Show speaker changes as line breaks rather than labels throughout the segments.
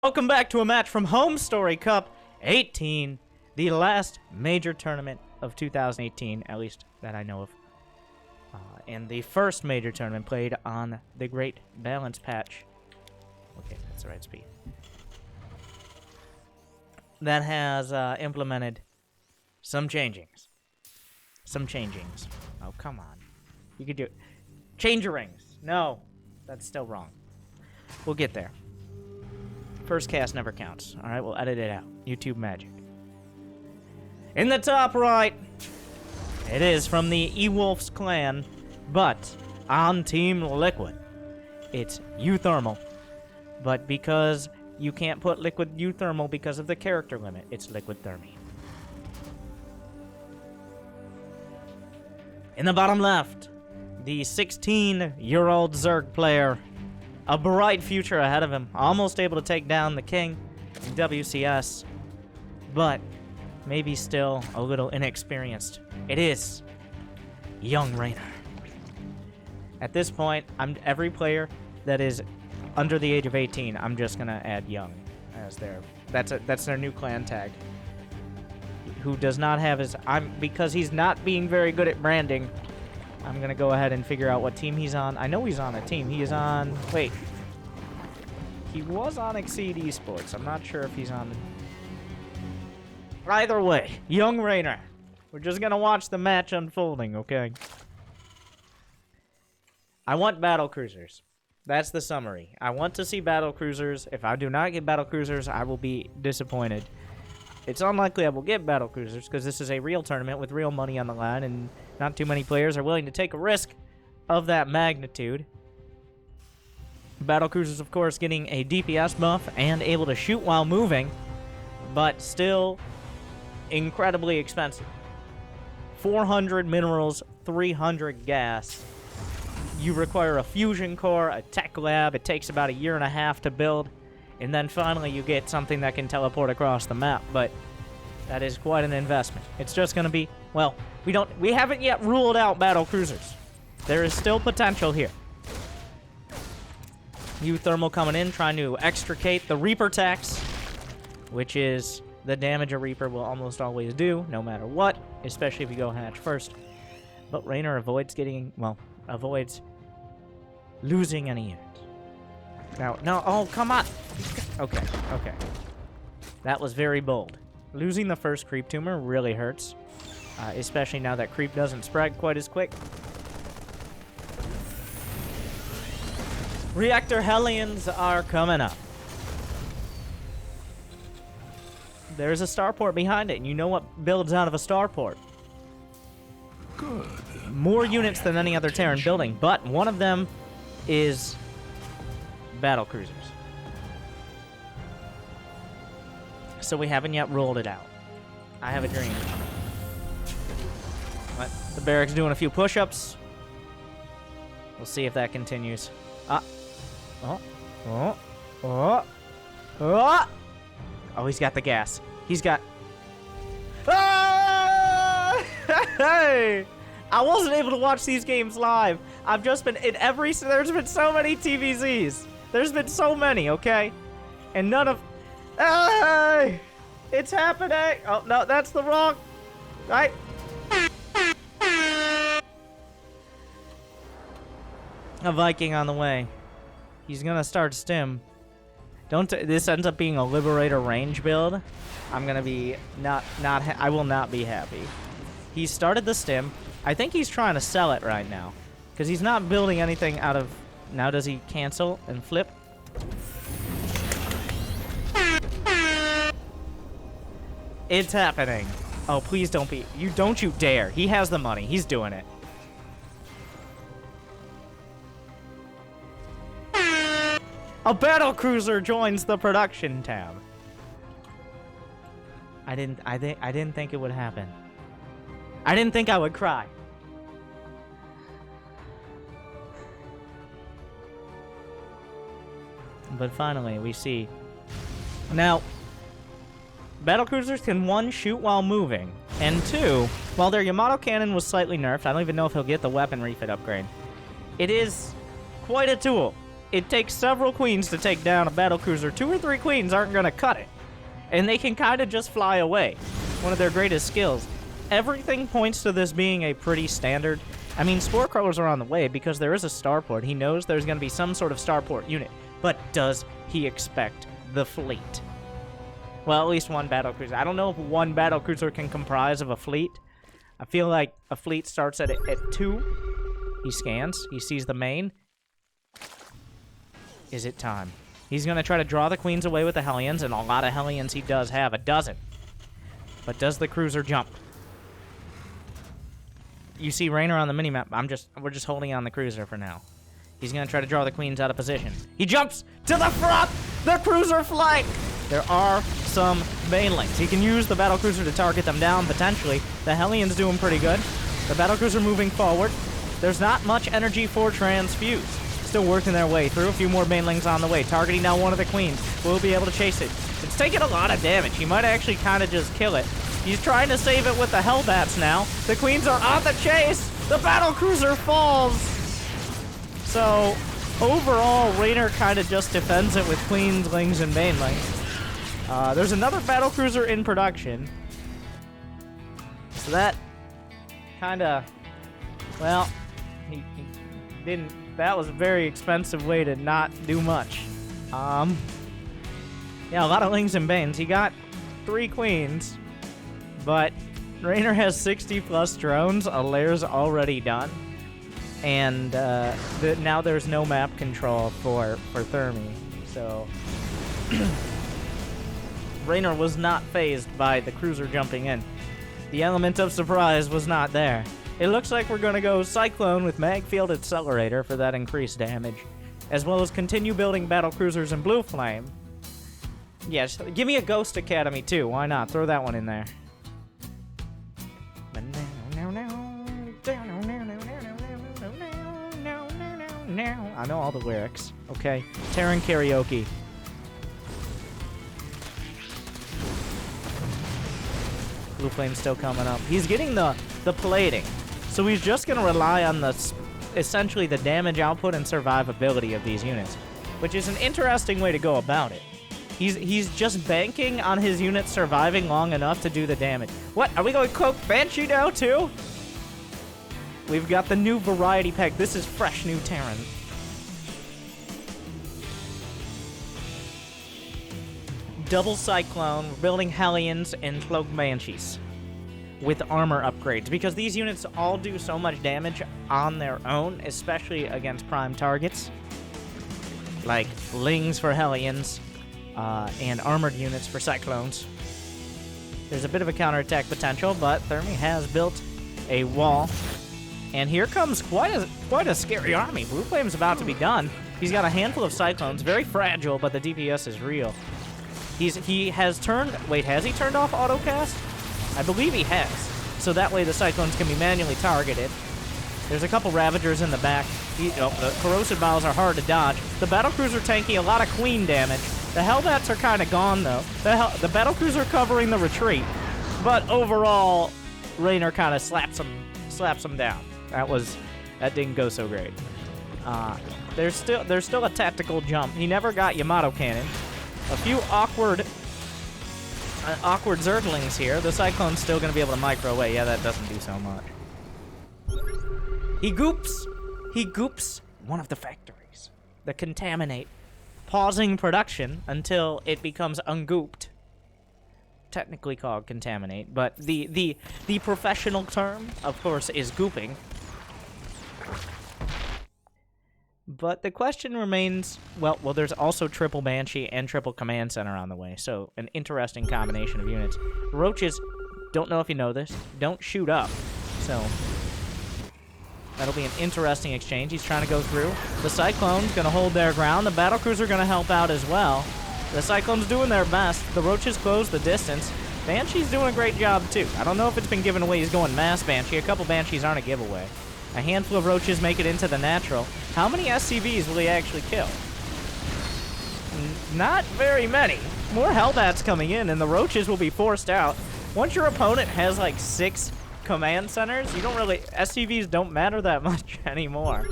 Welcome back to a match from Home Story Cup 18, the last major tournament of 2018, at least that I know of. And the first major tournament played on the Great Balance Patch. Okay, that's the right speed. That has implemented some changings. Oh, come on. You could do it. Changerings. No, that's still wrong. We'll get there. First cast never counts. All right, we'll edit it out. YouTube magic. In the top right, it is from the E-Wolf's clan, but on Team Liquid, it's Uthermal. But because you can't put Liquid Uthermal because of the character limit, it's Liquid Thermi. In the bottom left, the 16-year-old Zerg player. A bright future ahead of him. Almost able to take down the king in WCS. But maybe still a little inexperienced. It is young Reynor. At this point, every player that is under the age of 18, I'm just going to add young as their... That's their new clan tag. Who does not have his... because he's not being very good at branding, I'm going to go ahead and figure out what team he's on. I know he's on a team. He is on... Wait. He was on Exceed Esports. I'm not sure if he's on... Either way, young Reynor. We're just going to watch the match unfolding, okay? I want battle cruisers. That's the summary. I want to see battle cruisers. If I do not get battle cruisers, I will be disappointed. It's unlikely I will get battle cruisers because this is a real tournament with real money on the line, and not too many players are willing to take a risk of that magnitude. Battle cruisers, of course, getting a DPS buff and able to shoot while moving, but still incredibly expensive. 400 minerals, 300 gas. You require a fusion core, a tech lab. It takes about 1.5 years to build. And then finally you get something that can teleport across the map, but that is quite an investment. It's just going to be, well, we haven't yet ruled out battle cruisers. There is still potential here. Uthermal coming in, trying to extricate the Reaper tax, which is the damage a Reaper will almost always do, no matter what, especially if you go hatch first. But Reynor avoids losing any units. No, oh, come on. Okay. That was very bold. Losing the first creep tumor really hurts, especially now that creep doesn't spread quite as quick. Reactor Hellions are coming up. There's a starport behind it, and you know what builds out of a starport.
Good.
More units than any other Terran building, but one of them is battle cruisers. So we haven't yet ruled it out. I have a dream. But the barracks doing a few push-ups. We'll see if that continues. Oh, he's got the gas. He's got... Ah! Hey! I wasn't able to watch these games live. I've just been in there's been so many TVZs. There's been so many, okay? And none of... Hey! It's happening! Oh, no, that's the wrong... Right? A Viking on the way. He's gonna start stim. This ends up being a Liberator range build. I'm gonna be I will not be happy. He started the stim. I think he's trying to sell it right now. Because he's not building anything out of... Now does he cancel and flip? It's happening. Oh, please don't be... Don't you dare. He has the money. He's doing it. A battle cruiser joins the production tab. I didn't think it would happen. I didn't think I would cry. But finally, we see... Now, battlecruisers can, 1, shoot while moving, and 2, while their Yamato cannon was slightly nerfed, I don't even know if he'll get the weapon refit upgrade. It is quite a tool. it takes several queens to take down a battlecruiser. 2 or 3 queens aren't going to cut it. And they can kind of just fly away. One of their greatest skills. Everything points to this being a pretty standard... I mean, spore crawlers are on the way because there is a starport. He knows there's going to be some sort of starport unit. But does he expect the fleet? Well, at least one battlecruiser. I don't know if one battlecruiser can comprise of a fleet. I feel like a fleet starts at 2. He scans. He sees the main. Is it time? He's going to try to draw the queens away with the Hellions, and a lot of Hellions he does have. A dozen. But does the cruiser jump? You see Reynor on the minimap. We're just holding on the cruiser for now. He's going to try to draw the queens out of position. He jumps to the front! The cruiser flank! There are some banelings. He can use the battlecruiser to target them down, potentially. The Hellions doing pretty good. The battlecruiser moving forward. There's not much energy for transfuse. Still working their way through. A few more banelings on the way. Targeting now one of the queens. Will be able to chase it. It's taking a lot of damage. He might actually kind of just kill it. He's trying to save it with the Hellbats now. The queens are on the chase. The battlecruiser falls. So, overall, Reynor kind of just defends it with queenslings and banelings. There's another battlecruiser in production. So that kind of, well, he didn't, that was a very expensive way to not do much. Yeah, a lot of lings and banes. He got 3 queens, but Reynor has 60 plus drones. A lair's already done. And now there's no map control for Thermi. So Reynor was not fazed by the cruiser jumping in. The element of surprise was not there. It looks like we're going to go Cyclone with Magfield Accelerator for that increased damage, as well as continue building battlecruisers in Blue Flame. Yes, give me a Ghost Academy too. Why not? Throw that one in there. I know all the lyrics. Okay. Terran karaoke. Blue Flame's still coming up. He's getting the plating. So he's just going to rely on essentially the damage output and survivability of these units, which is an interesting way to go about it. He's just banking on his units surviving long enough to do the damage. What? Are we going to Cloak Banshee now, too? We've got the new variety pack. This is fresh new Terran. Double Cyclone. We're building Hellions and Cloak Banshees with armor upgrades, because these units all do so much damage on their own, especially against prime targets, like Lings for Hellions, and armored units for Cyclones. There's a bit of a counterattack potential, but Thermi has built a wall. And here comes quite a scary army. Blue Flame's about to be done. He's got a handful of Cyclones, very fragile, but the DPS is real. He has turned... Wait, has he turned off autocast? I believe he has. So that way the Cyclones can be manually targeted. There's a couple Ravagers in the back. The Corrosive Bows are hard to dodge. The Battlecruiser tanking a lot of queen damage. The Hellbats are kind of gone, though. The Battlecruiser covering the retreat. But overall, Reynor kind of slaps him down. That didn't go so great. There's still a tactical jump. He never got Yamato Cannon. A few awkward Zerglings here. The Cyclone's still going to be able to micro away. Yeah, that doesn't do so much. He goops one of the factories. The Contaminate. Pausing production until it becomes ungooped. Technically called Contaminate, but the professional term, of course, is gooping. But the question remains, well, there's also triple Banshee and triple Command Center on the way, so an interesting combination of units. Roaches, don't know if you know this, don't shoot up, so that'll be an interesting exchange. He's trying to go through. The Cyclone's going to hold their ground. The Battlecruiser going to help out as well. The Cyclone's doing their best. The Roaches close the distance. Banshee's doing a great job, too. I don't know if it's been given away. He's going mass Banshee. A couple Banshees aren't a giveaway. A handful of Roaches make it into the natural. How many SCVs will he actually kill? Not very many. More Hellbats coming in, and the Roaches will be forced out. Once your opponent has, like, 6 command centers, you don't really... SCVs don't matter that much anymore.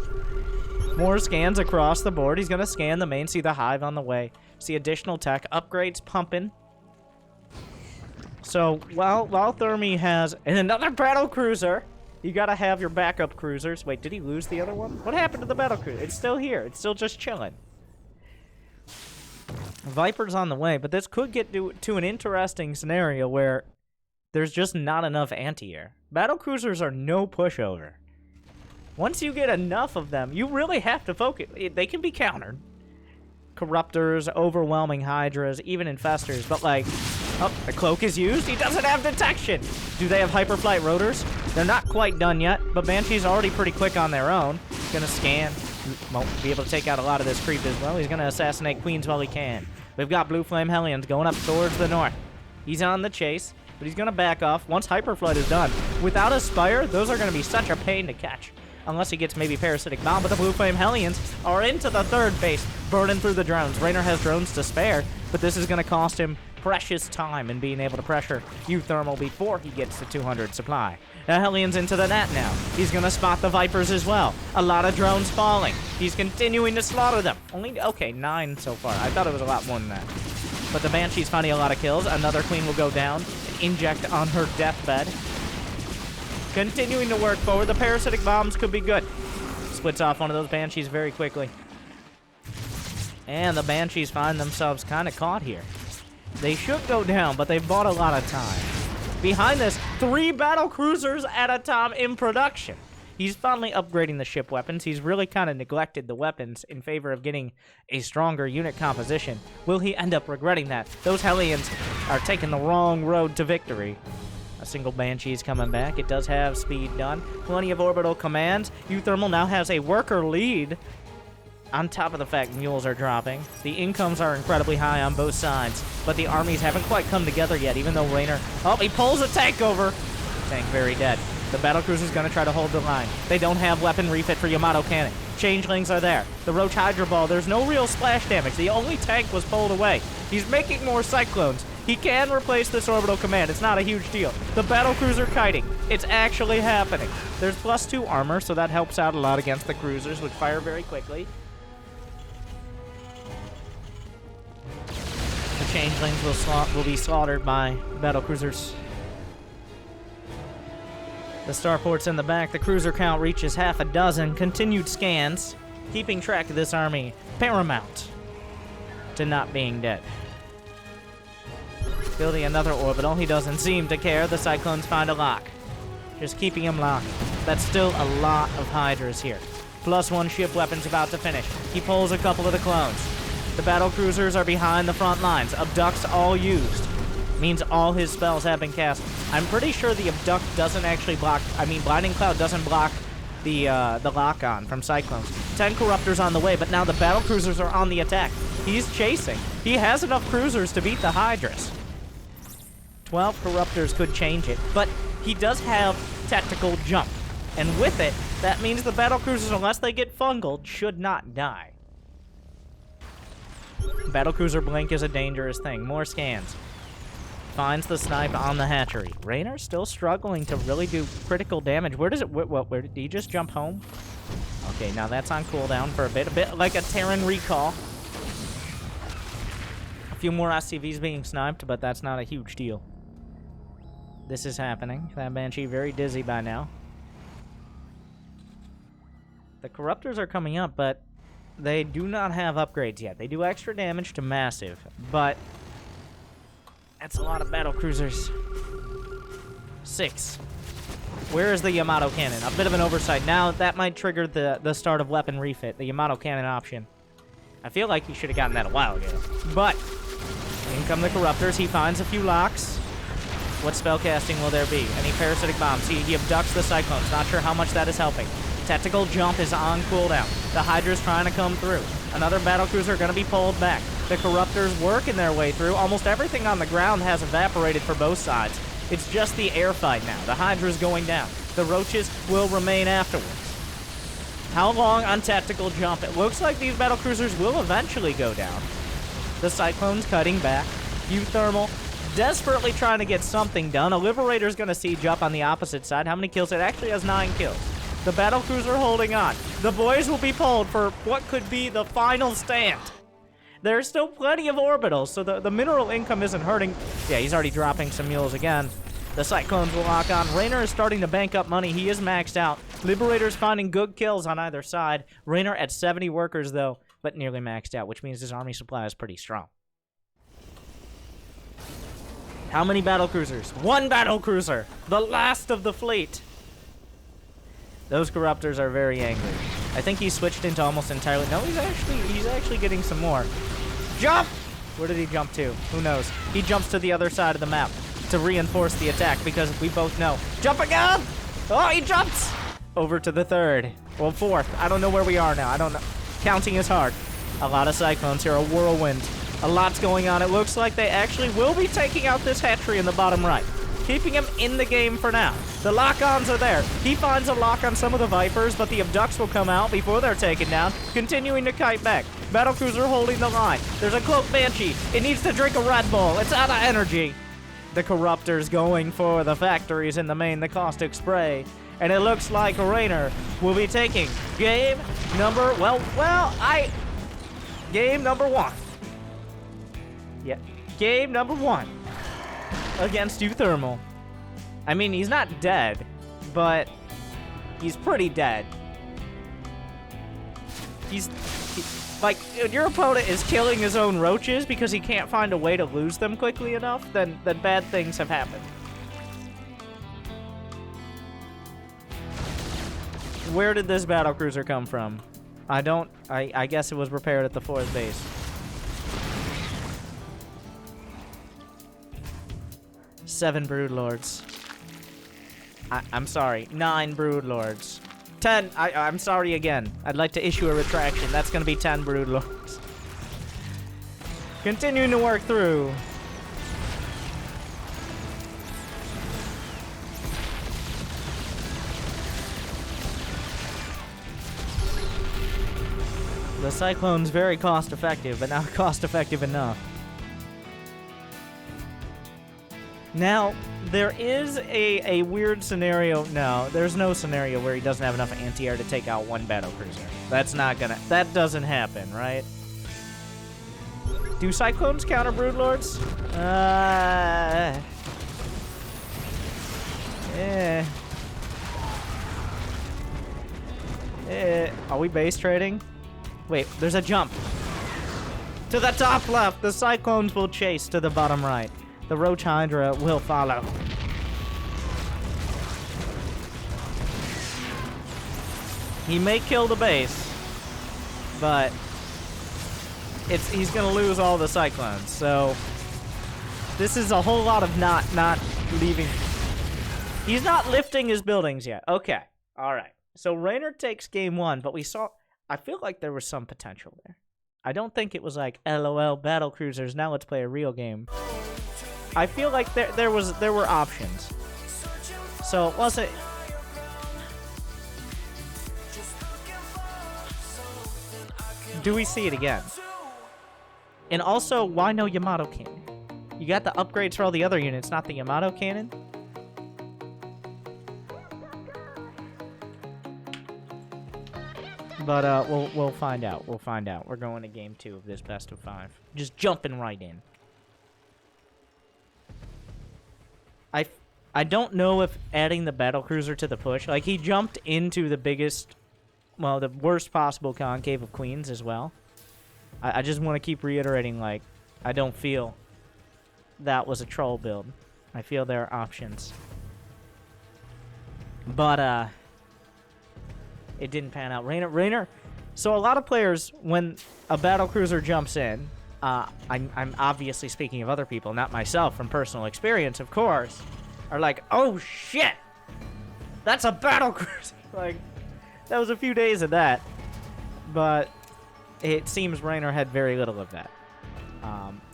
More scans across the board. He's going to scan the main, see the hive on the way. See additional tech. Upgrades pumping. So, while Thermi has... And another battle cruiser. You got to have your backup cruisers. Wait, did he lose the other one? What happened to the battle cruiser? It's still here. It's still just chilling. Viper's on the way, but this could get to an interesting scenario where there's just not enough anti-air. Battle cruisers are no pushover. Once you get enough of them, you really have to focus. They can be countered. Corruptors, overwhelming hydras, even infestors, but like, oh, the cloak is used. He doesn't have detection. Do they have hyperflight rotors? They're not quite done yet, but Banshee's already pretty quick on their own. He's gonna scan. Won't be able to take out a lot of this creep as well. He's gonna assassinate queens while he can. We've got Blue Flame Hellions going up towards the north. He's on the chase, but he's gonna back off once hyperflight is done. Without a Spire, those are gonna be such a pain to catch. Unless he gets maybe Parasitic Bomb, but the Blue Flame Hellions are into the third base, burning through the drones. Reynor has drones to spare, but this is going to cost him precious time in being able to pressure Uthermal before he gets to 200 supply. The Hellions into the net now. He's going to spot the Vipers as well. A lot of drones falling. He's continuing to slaughter them. Only, okay, 9 so far. I thought it was a lot more than that. But the Banshee's finding a lot of kills. Another Queen will go down and inject on her deathbed. Continuing to work forward. The Parasitic Bombs could be good. Splits off one of those Banshees very quickly. And the Banshees find themselves kind of caught here. They should go down, but they've bought a lot of time. Behind this, 3 battle cruisers at a time in production. He's finally upgrading the ship weapons. He's really kind of neglected the weapons in favor of getting a stronger unit composition. Will he end up regretting that? Those Hellions are taking the wrong road to victory. A single Banshee is coming back. It does have speed done. Plenty of orbital commands. Uthermal now has a worker lead. On top of the fact mules are dropping. The incomes are incredibly high on both sides. But the armies haven't quite come together yet, even though Reynor... Oh, he pulls a tank over. Tank very dead. The battlecruiser's going to try to hold the line. They don't have weapon refit for Yamato Cannon. Changelings are there. The Roach Hydra Ball, there's no real splash damage. The only tank was pulled away. He's making more Cyclones. He can replace this orbital command. It's not a huge deal. The battlecruiser kiting. It's actually happening. There's +2 armor, so that helps out a lot against the cruisers, which fire very quickly. The Changelings will be slaughtered by battlecruisers. The starport's in the back. The cruiser count reaches half a dozen. Continued scans, keeping track of this army paramount to not being dead. Building another orbital. He doesn't seem to care. The Cyclones find a lock. Just keeping him locked. That's still a lot of Hydras here. +1 ship weapons about to finish. He pulls a couple of the clones. The battle cruisers are behind the front lines. Abducts all used. Means all his spells have been cast. I'm pretty sure the Abduct doesn't actually block... I mean, Blinding Cloud doesn't block the lock-on from Cyclones. 10 Corruptors on the way, but now the battle cruisers are on the attack. He's chasing. He has enough cruisers to beat the Hydras. 12 Corruptors could change it, but he does have Tactical Jump. And with it, that means the battle cruisers, unless they get fungled, should not die. Battlecruiser Blink is a dangerous thing. More scans. Finds the snipe on the hatchery. Reynor's still struggling to really do critical damage. Where does it... where did he just jump home? Okay, now that's on cooldown for a bit like a Terran recall. A few more SCVs being sniped, but that's not a huge deal. This is happening. That Banshee very dizzy by now. The Corruptors are coming up, but they do not have upgrades yet. They do extra damage to Massive, but that's a lot of battle cruisers. 6. Where is the Yamato Cannon? A bit of an oversight. Now, that might trigger the start of weapon refit, the Yamato Cannon option. I feel like he should have gotten that a while ago. But, in come the Corruptors. He finds a few locks. What spellcasting will there be? Any Parasitic Bombs? He abducts the Cyclones. Not sure how much that is helping. Tactical Jump is on cooldown. The Hydra's trying to come through. Another battlecruiser going to be pulled back. The Corruptors working their way through. Almost everything on the ground has evaporated for both sides. It's just the air fight now. The Hydra's going down. The Roaches will remain afterwards. How long on Tactical Jump? It looks like these battlecruisers will eventually go down. The Cyclone's cutting back. Uthermal desperately trying to get something done. A Liberator's going to siege up on the opposite side. How many kills? It actually has 9 kills. The battlecruiser holding on. The boys will be pulled for what could be the final stand. There's still plenty of orbitals, so the mineral income isn't hurting. Yeah, he's already dropping some mules again. The Cyclones will lock on. Reynor is starting to bank up money. He is maxed out. Liberator's finding good kills on either side. Reynor at 70 workers, though, but nearly maxed out, which means his army supply is pretty strong. How many battlecruisers? One battlecruiser! The last of the fleet! Those Corruptors are very angry. I think he switched into almost entirely... No, he's actually getting some more. Jump! Where did he jump to? Who knows? He jumps to the other side of the map to reinforce the attack because we both know. Jump again! Oh, he jumps! Over to the third. Well, fourth. I don't know where we are now. I don't know. Counting is hard. A lot of Cyclones here. A whirlwind. A lot's going on. It looks like they actually will be taking out this hatchery in the bottom right. Keeping him in the game for now. The lock-ons are there. He finds a lock on some of the Vipers, but the Abducts will come out before they're taken down, continuing to kite back. Battlecruiser holding the line. There's a Cloak Banshee. It needs to drink a Red Bull. It's out of energy. The Corruptors going for the factories in the main, the Caustic Spray. And it looks like Reynor will be taking game number... Game number 1. Yeah. Game number 1. Against Uthermal. I mean, he's not dead, but he's pretty dead. Like, if your opponent is killing his own roaches because he can't find a way to lose them quickly enough, then bad things have happened. Where did this battlecruiser come from? I guess it was repaired at the 4th base. Seven Broodlords. I'm sorry. 9 Broodlords. 10. I'm sorry again. I'd like to issue a retraction. That's going to be 10 Broodlords. Continuing to work through. The Cyclone's very cost-effective, but not cost-effective enough. Now, there is a weird scenario. No, there's no scenario where he doesn't have enough anti-air to take out one battlecruiser. That's not gonna... That doesn't happen, right? Do Cyclones counter Broodlords? Are we base trading? Wait, there's a jump. To the top left, the Cyclones will chase to the bottom right. The Roach Hydra will follow. He may kill the base, but he's gonna lose all the Cyclones. So this is a whole lot of not leaving. He's not lifting his buildings yet. Okay, all right. So Reynor takes game 1, but we saw. I feel like there was some potential there. I don't think it was like LOL battlecruisers. Now let's play a real game. I feel like there were options. So it wasn't. Do we see it again? And also, why no Yamato cannon? You got the upgrades for all the other units, not the Yamato cannon? But we'll find out. We'll find out. We're going to game 2 of this best of 5. Just jumping right in. I don't know if adding the battlecruiser to the push, like he jumped into the biggest, well, the worst possible concave of Queens as well. I just want to keep reiterating, like, I don't feel that was a troll build. I feel there are options. But, it didn't pan out. Reynor. So a lot of players, when a battlecruiser jumps in, I'm obviously speaking of other people, not myself, from personal experience, of course, are like, oh shit, that's a battlecruiser. Like, that was a few days of that, but it seems Reynor had very little of that.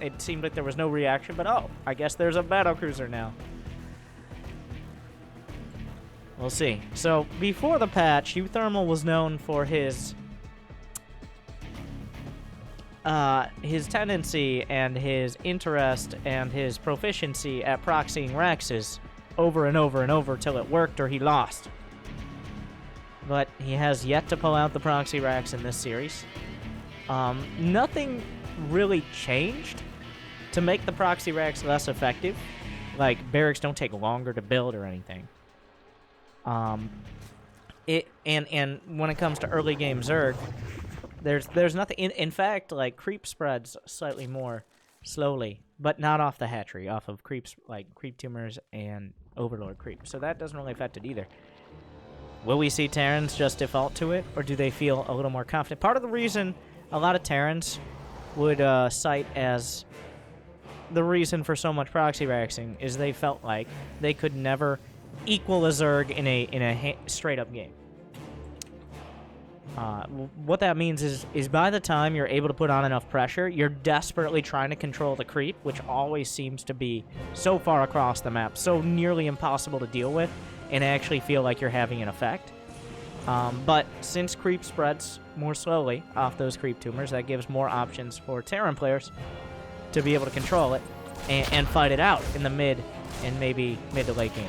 It seemed like there was no reaction, but oh, I guess there's a battlecruiser now. We'll see. So, before the patch, Uthermal was known for his tendency and his interest and his proficiency at proxying Raxes over and over and over till it worked or he lost. but he has yet to pull out the proxy racks in this series. Nothing really changed to make the proxy racks less effective. Like, barracks don't take longer to build or anything. And when it comes to early game Zerg, there's nothing. In fact, like, creep spreads slightly more slowly, but not off the hatchery, off of creeps like creep tumors and overlord creep. So that doesn't really affect it either. Will we see Terrans just default to it, or do they feel a little more confident? Part of the reason a lot of Terrans would cite as the reason for so much proxy raxing is they felt like they could never equal a Zerg in a straight-up game. What that means is by the time you're able to put on enough pressure, you're desperately trying to control the creep, which always seems to be so far across the map, so nearly impossible to deal with, and actually feel like you're having an effect. But since creep spreads more slowly off those creep tumors, that gives more options for Terran players to be able to control it and fight it out in the mid and maybe mid to late game.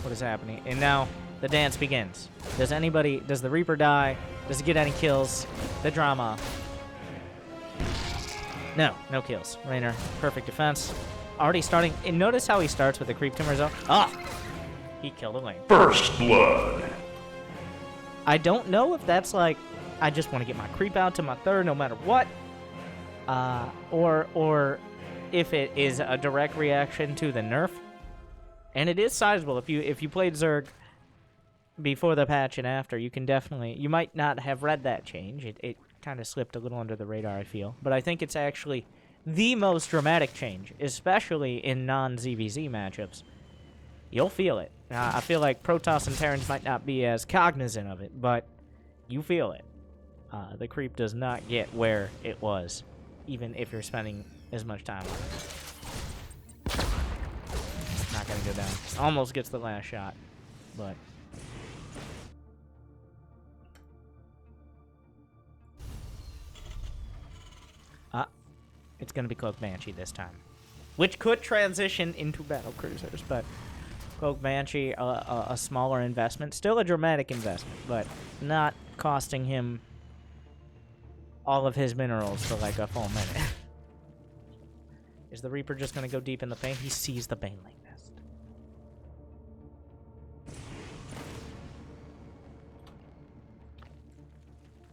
What is happening? And now the dance begins. Does the Reaper die? Does he get any kills? The drama. No kills. Reynor, perfect defense. Already starting, and notice how he starts with the creep tumors up. He killed a lane.
First blood.
I don't know if that's like, I just want to get my creep out to my third no matter what. Or if it is a direct reaction to the nerf. And it is sizable. If you played Zerg before the patch and after, you can definitely, you might not have read that change. It kind of slipped a little under the radar, I feel. But I think it's actually the most dramatic change, especially in non-ZVZ matchups. You'll feel it. I feel like Protoss and Terrans might not be as cognizant of it, but you feel it. The creep does not get where it was, even if you're spending as much time on it. Not gonna go down. Almost gets the last shot, but... it's gonna be Cloak Banshee this time. Which could transition into battle cruisers, but... Cloak Banshee, a smaller investment. Still a dramatic investment, but not costing him all of his minerals for like a full minute. Is the Reaper just going to go deep in the paint? He sees the Baneling Nest.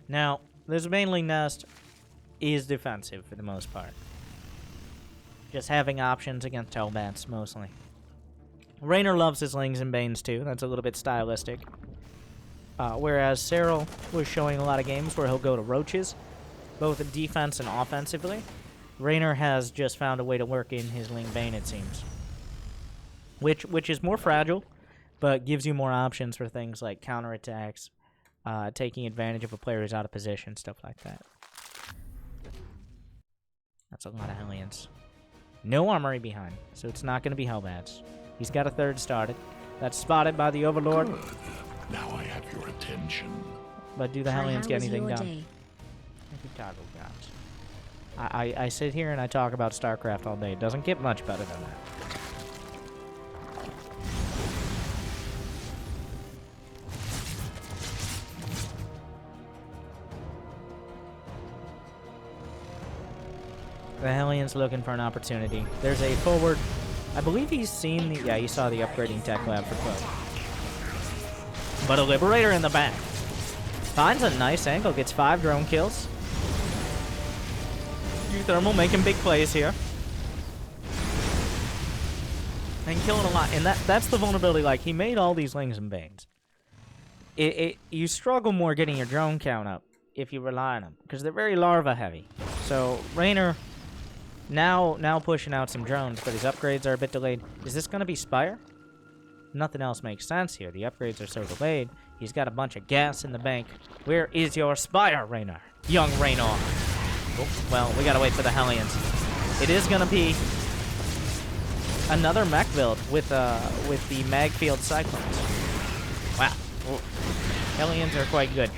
Now, this Baneling Nest is defensive for the most part. Just having options against Hellbats, mostly. Reynor loves his Lings and Banes too. That's a little bit stylistic. Whereas Cyril was showing a lot of games where he'll go to Roaches, both defense and offensively. Reynor has just found a way to work in his Ling Bane, it seems. Which is more fragile, but gives you more options for things like counterattacks, taking advantage of a player who's out of position, stuff like that. That's a lot of Hellions. No armory behind, so it's not going to be Hellbats. He's got a third started. That's spotted by the Overlord.
Good. Now I have your attention.
But do the Hellions get anything done? I sit here and I talk about StarCraft all day. It doesn't get much better than that. The Hellions looking for an opportunity. There's a forward. I believe he's seen the... Yeah, he saw the upgrading tech lab for Cloak. But a Liberator in the back. Finds a nice angle. Gets 5 drone kills. Uthermal making big plays here. And killing a lot. And that's the vulnerability. Like, he made all these Lings and Banes. You struggle more getting your drone count up if you rely on them. Because they're very larva heavy. So, Reynor... Now pushing out some drones, but his upgrades are a bit delayed. Is this going to be Spire? Nothing else makes sense here. The upgrades are so delayed. He's got a bunch of gas in the bank. Where is your Spire, Reynor? Young Reynor. Oh, well, we got to wait for the Hellions. It is going to be another mech build with the Magfield Cyclones. Wow. Oh. Hellions are quite good.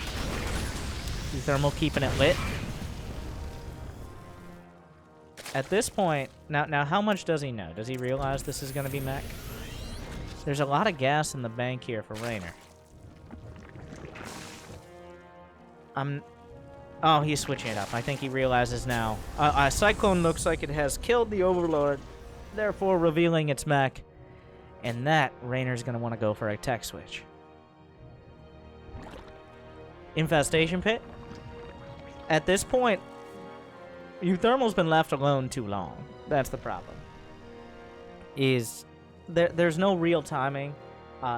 Thermal keeping it lit. At this point, now how much does he know? Does he realize this is going to be mech? There's a lot of gas in the bank here for Reynor. Oh, he's switching it up. I think he realizes now. A Cyclone looks like it has killed the Overlord, therefore revealing its mech. And that, Reynor's going to want to go for a tech switch. Infestation Pit? At this point, Uthermal's been left alone too long. That's the problem. There's no real timing.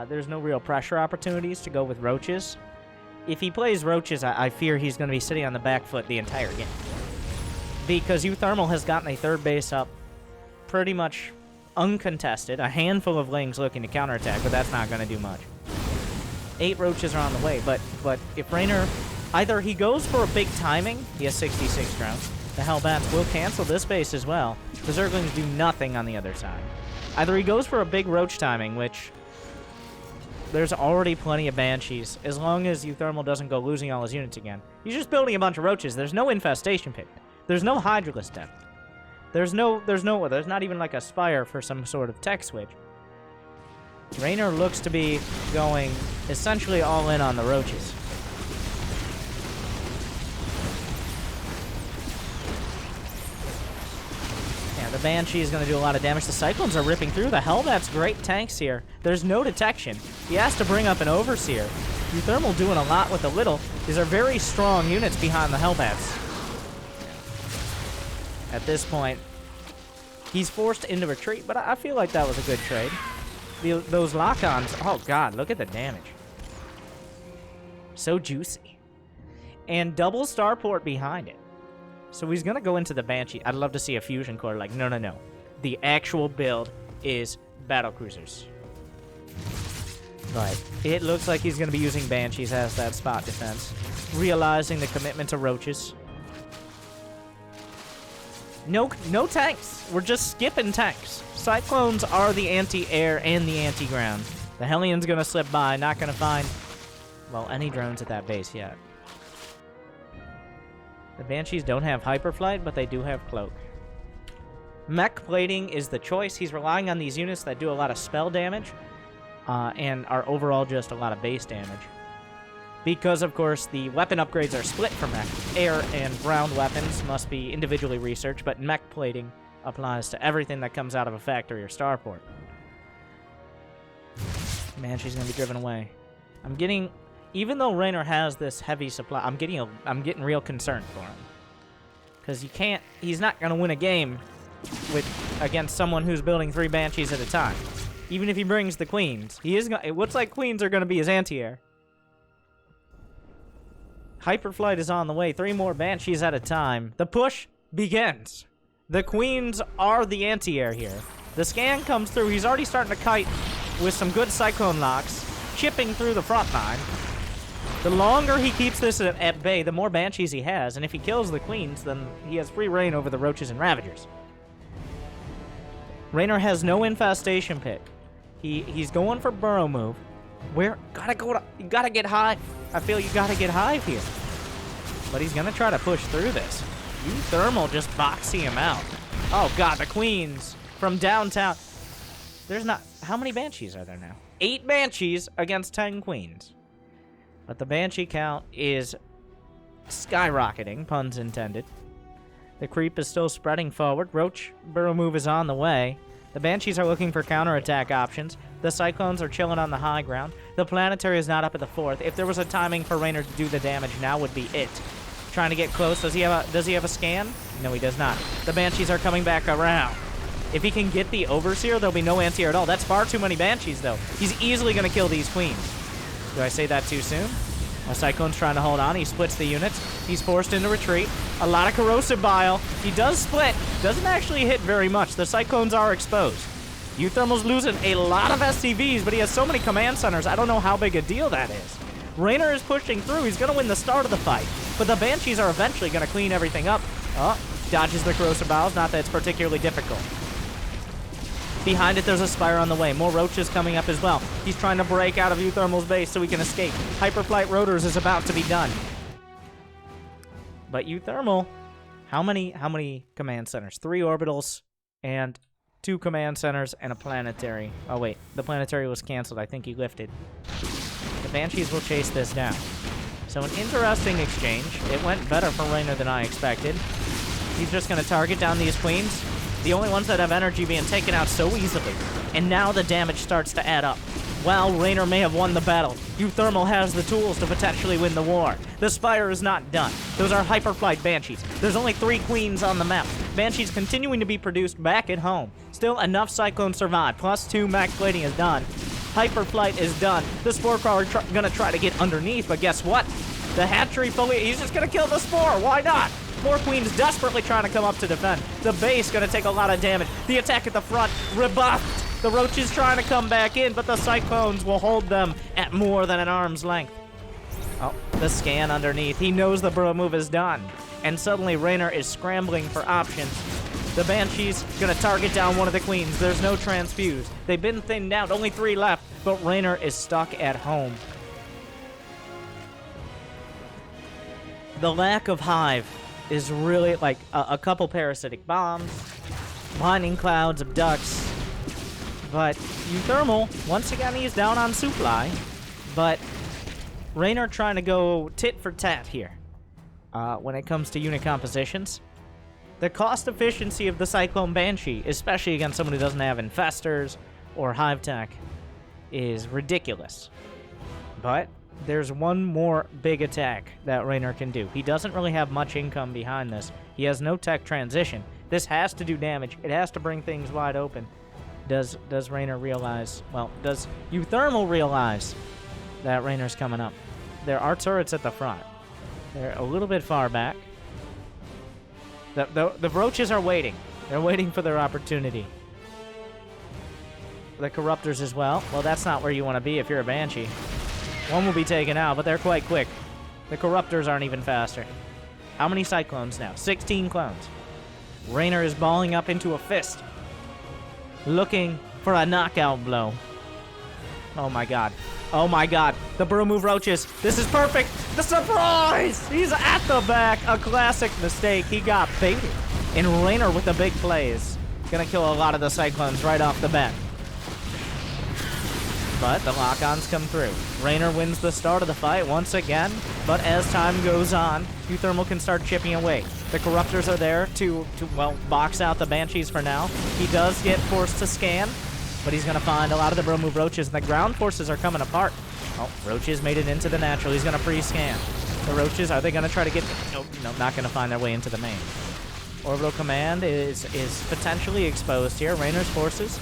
There's no real pressure opportunities to go with roaches. If he plays roaches, I fear he's going to be sitting on the back foot the entire game. Because Uthermal has gotten a third base up pretty much uncontested. A handful of lings looking to counterattack, but that's not going to do much. 8 roaches are on the way, but if Reynor... Either he goes for a big timing, he has 66 drones. The Hellbats will cancel this base as well. The Zerglings do nothing on the other side. Either he goes for a big roach timing, which... There's already plenty of Banshees, as long as Uthermal doesn't go losing all his units again. He's just building a bunch of roaches. There's no infestation pit. There's no Hydralisk depth. There's not even like a spire for some sort of tech switch. Reynor looks to be going essentially all in on the roaches. Yeah, the Banshee is going to do a lot of damage. The Cyclones are ripping through. The Hellbat's great tanks here. There's no detection. He has to bring up an Overseer. Uthermal doing a lot with a little. These are very strong units behind the Hellbats. At this point, he's forced into retreat, but I feel like that was a good trade. Those lock-ons, oh god, look at the damage. So juicy. And double starport behind it. So he's gonna go into the Banshee. I'd love to see a fusion core like, no. The actual build is battlecruisers. But it looks like he's gonna be using Banshees as that spot defense. Realizing the commitment to roaches. No tanks. We're just skipping tanks. Cyclones are the anti-air and the anti-ground. The Hellion's gonna slip by, not gonna find, well, any drones at that base yet. The Banshees don't have Hyperflight, but they do have Cloak. Mech plating is the choice. He's relying on these units that do a lot of spell damage, and are overall just a lot of base damage. Because, of course, the weapon upgrades are split for mech. Air and ground weapons must be individually researched, but mech plating applies to everything that comes out of a factory or starport. Banshee's going to be driven away. I'm getting... Even though Reynor has this heavy supply, I'm getting real concerned for him. Because you can't... He's not going to win a game against someone who's building 3 Banshees at a time. Even if he brings the Queens. It looks like Queens are going to be his anti-air. Hyperflight is on the way. 3 more Banshees at a time. The push begins. The Queens are the anti-air here. The scan comes through. He's already starting to kite with some good Cyclone locks, chipping through the front line. The longer he keeps this at bay, the more Banshees he has. And if he kills the Queens, then he has free reign over the Roaches and Ravagers. Reynor has no infestation pit. He's going for burrow move. You gotta get Hive. I feel you gotta get Hive here. But he's gonna try to push through this. Uthermal just boxing him out. Oh god, the Queens from downtown. There's not... How many Banshees are there now? 8 Banshees against 10 Queens. But the Banshee count is skyrocketing, puns intended. The creep is still spreading forward. Roach burrow move is on the way. The Banshees are looking for counterattack options. The Cyclones are chilling on the high ground. The Planetary is not up at the 4th. If there was a timing for Reynor to do the damage, now would be it. Trying to get close. Does he have a scan? No, he does not. The Banshees are coming back around. If he can get the Overseer, there'll be no anti-air at all. That's far too many Banshees, though. He's easily going to kill these Queens. Do I say that too soon? A Cyclone's trying to hold on. He splits the units. He's forced into retreat. A lot of Corrosive Bile. He does split. Doesn't actually hit very much. The Cyclones are exposed. Uthermal's losing a lot of SCVs, but he has so many command centers, I don't know how big a deal that is. Reynor is pushing through. He's going to win the start of the fight. But the Banshees are eventually going to clean everything up. Oh, dodges the Corrosive Biles. Not that it's particularly difficult. Behind it, there's a Spire on the way. More Roaches coming up as well. He's trying to break out of Uthermal's base so he can escape. Hyperflight Rotors is about to be done. But Uthermal, how many command centers? 3 orbitals and 2 command centers, and a planetary. Oh, wait. The planetary was canceled. I think he lifted. The Banshees will chase this down. So an interesting exchange. It went better for Reynor than I expected. He's just going to target down these queens. The only ones that have energy being taken out so easily. And now the damage starts to add up. While Reynor may have won the battle, Uthermal has the tools to potentially win the war. The Spire is not done. Those are Hyperflight Banshees. There's only 3 queens on the map. Banshees continuing to be produced back at home. Still enough Cyclones survive. +2 max plating is done. Hyperflight is done. The Spore Crawler gonna try to get underneath, but guess what? The hatchery fully, he's just gonna kill the Spore. Why not? More queens desperately trying to come up to defend. The base gonna take a lot of damage. The attack at the front, rebuffed. The Roaches trying to come back in, but the Cyclones will hold them at more than an arm's length. Oh, the scan underneath. He knows the burrow move is done. And suddenly Reynor is scrambling for options. The Banshee's gonna target down one of the queens. There's no transfuse. They've been thinned out, only 3 left, but Reynor is stuck at home. The lack of Hive is really like a couple parasitic bombs, blinding clouds of ducks, but Uthermal, once again, he's down on supply, but Reynor trying to go tit for tat here when it comes to unit compositions. The cost efficiency of the Cyclone Banshee, especially against someone who doesn't have Infestors or Hive Tech, is ridiculous. But there's one more big attack that Reynor can do. He doesn't really have much income behind this. He has no tech transition. This has to do damage. It has to bring things wide open. Does Reynor realize, well, does Uthermal realize that Reynor's coming up? There are turrets at the front. They're a little bit far back. The Roaches are waiting. They're waiting for their opportunity. The Corruptors as well. Well, that's not where you want to be if you're a Banshee. One will be taken out, but they're quite quick. The Corruptors aren't even faster. How many Cyclones now? 16 clones. Reynor is balling up into a fist, looking for a knockout blow. Oh my god. Oh my god. The burrow move Roaches. This is perfect. The surprise! He's at the back. A classic mistake. He got baited. And Reynor with the big plays. Gonna kill a lot of the Cyclones right off the bat. But the lock-ons come through. Reynor wins the start of the fight once again, but as time goes on, Uthermal can start chipping away. The Corruptors are there to box out the Banshees for now. He does get forced to scan, but he's going to find a lot of the burrow move Roaches, and the ground forces are coming apart. Oh, Roaches made it into the natural. He's going to pre-scan. The Roaches, are they going to try to get... Nope, not going to find their way into the main. Orbital Command is potentially exposed here. Reynor's forces...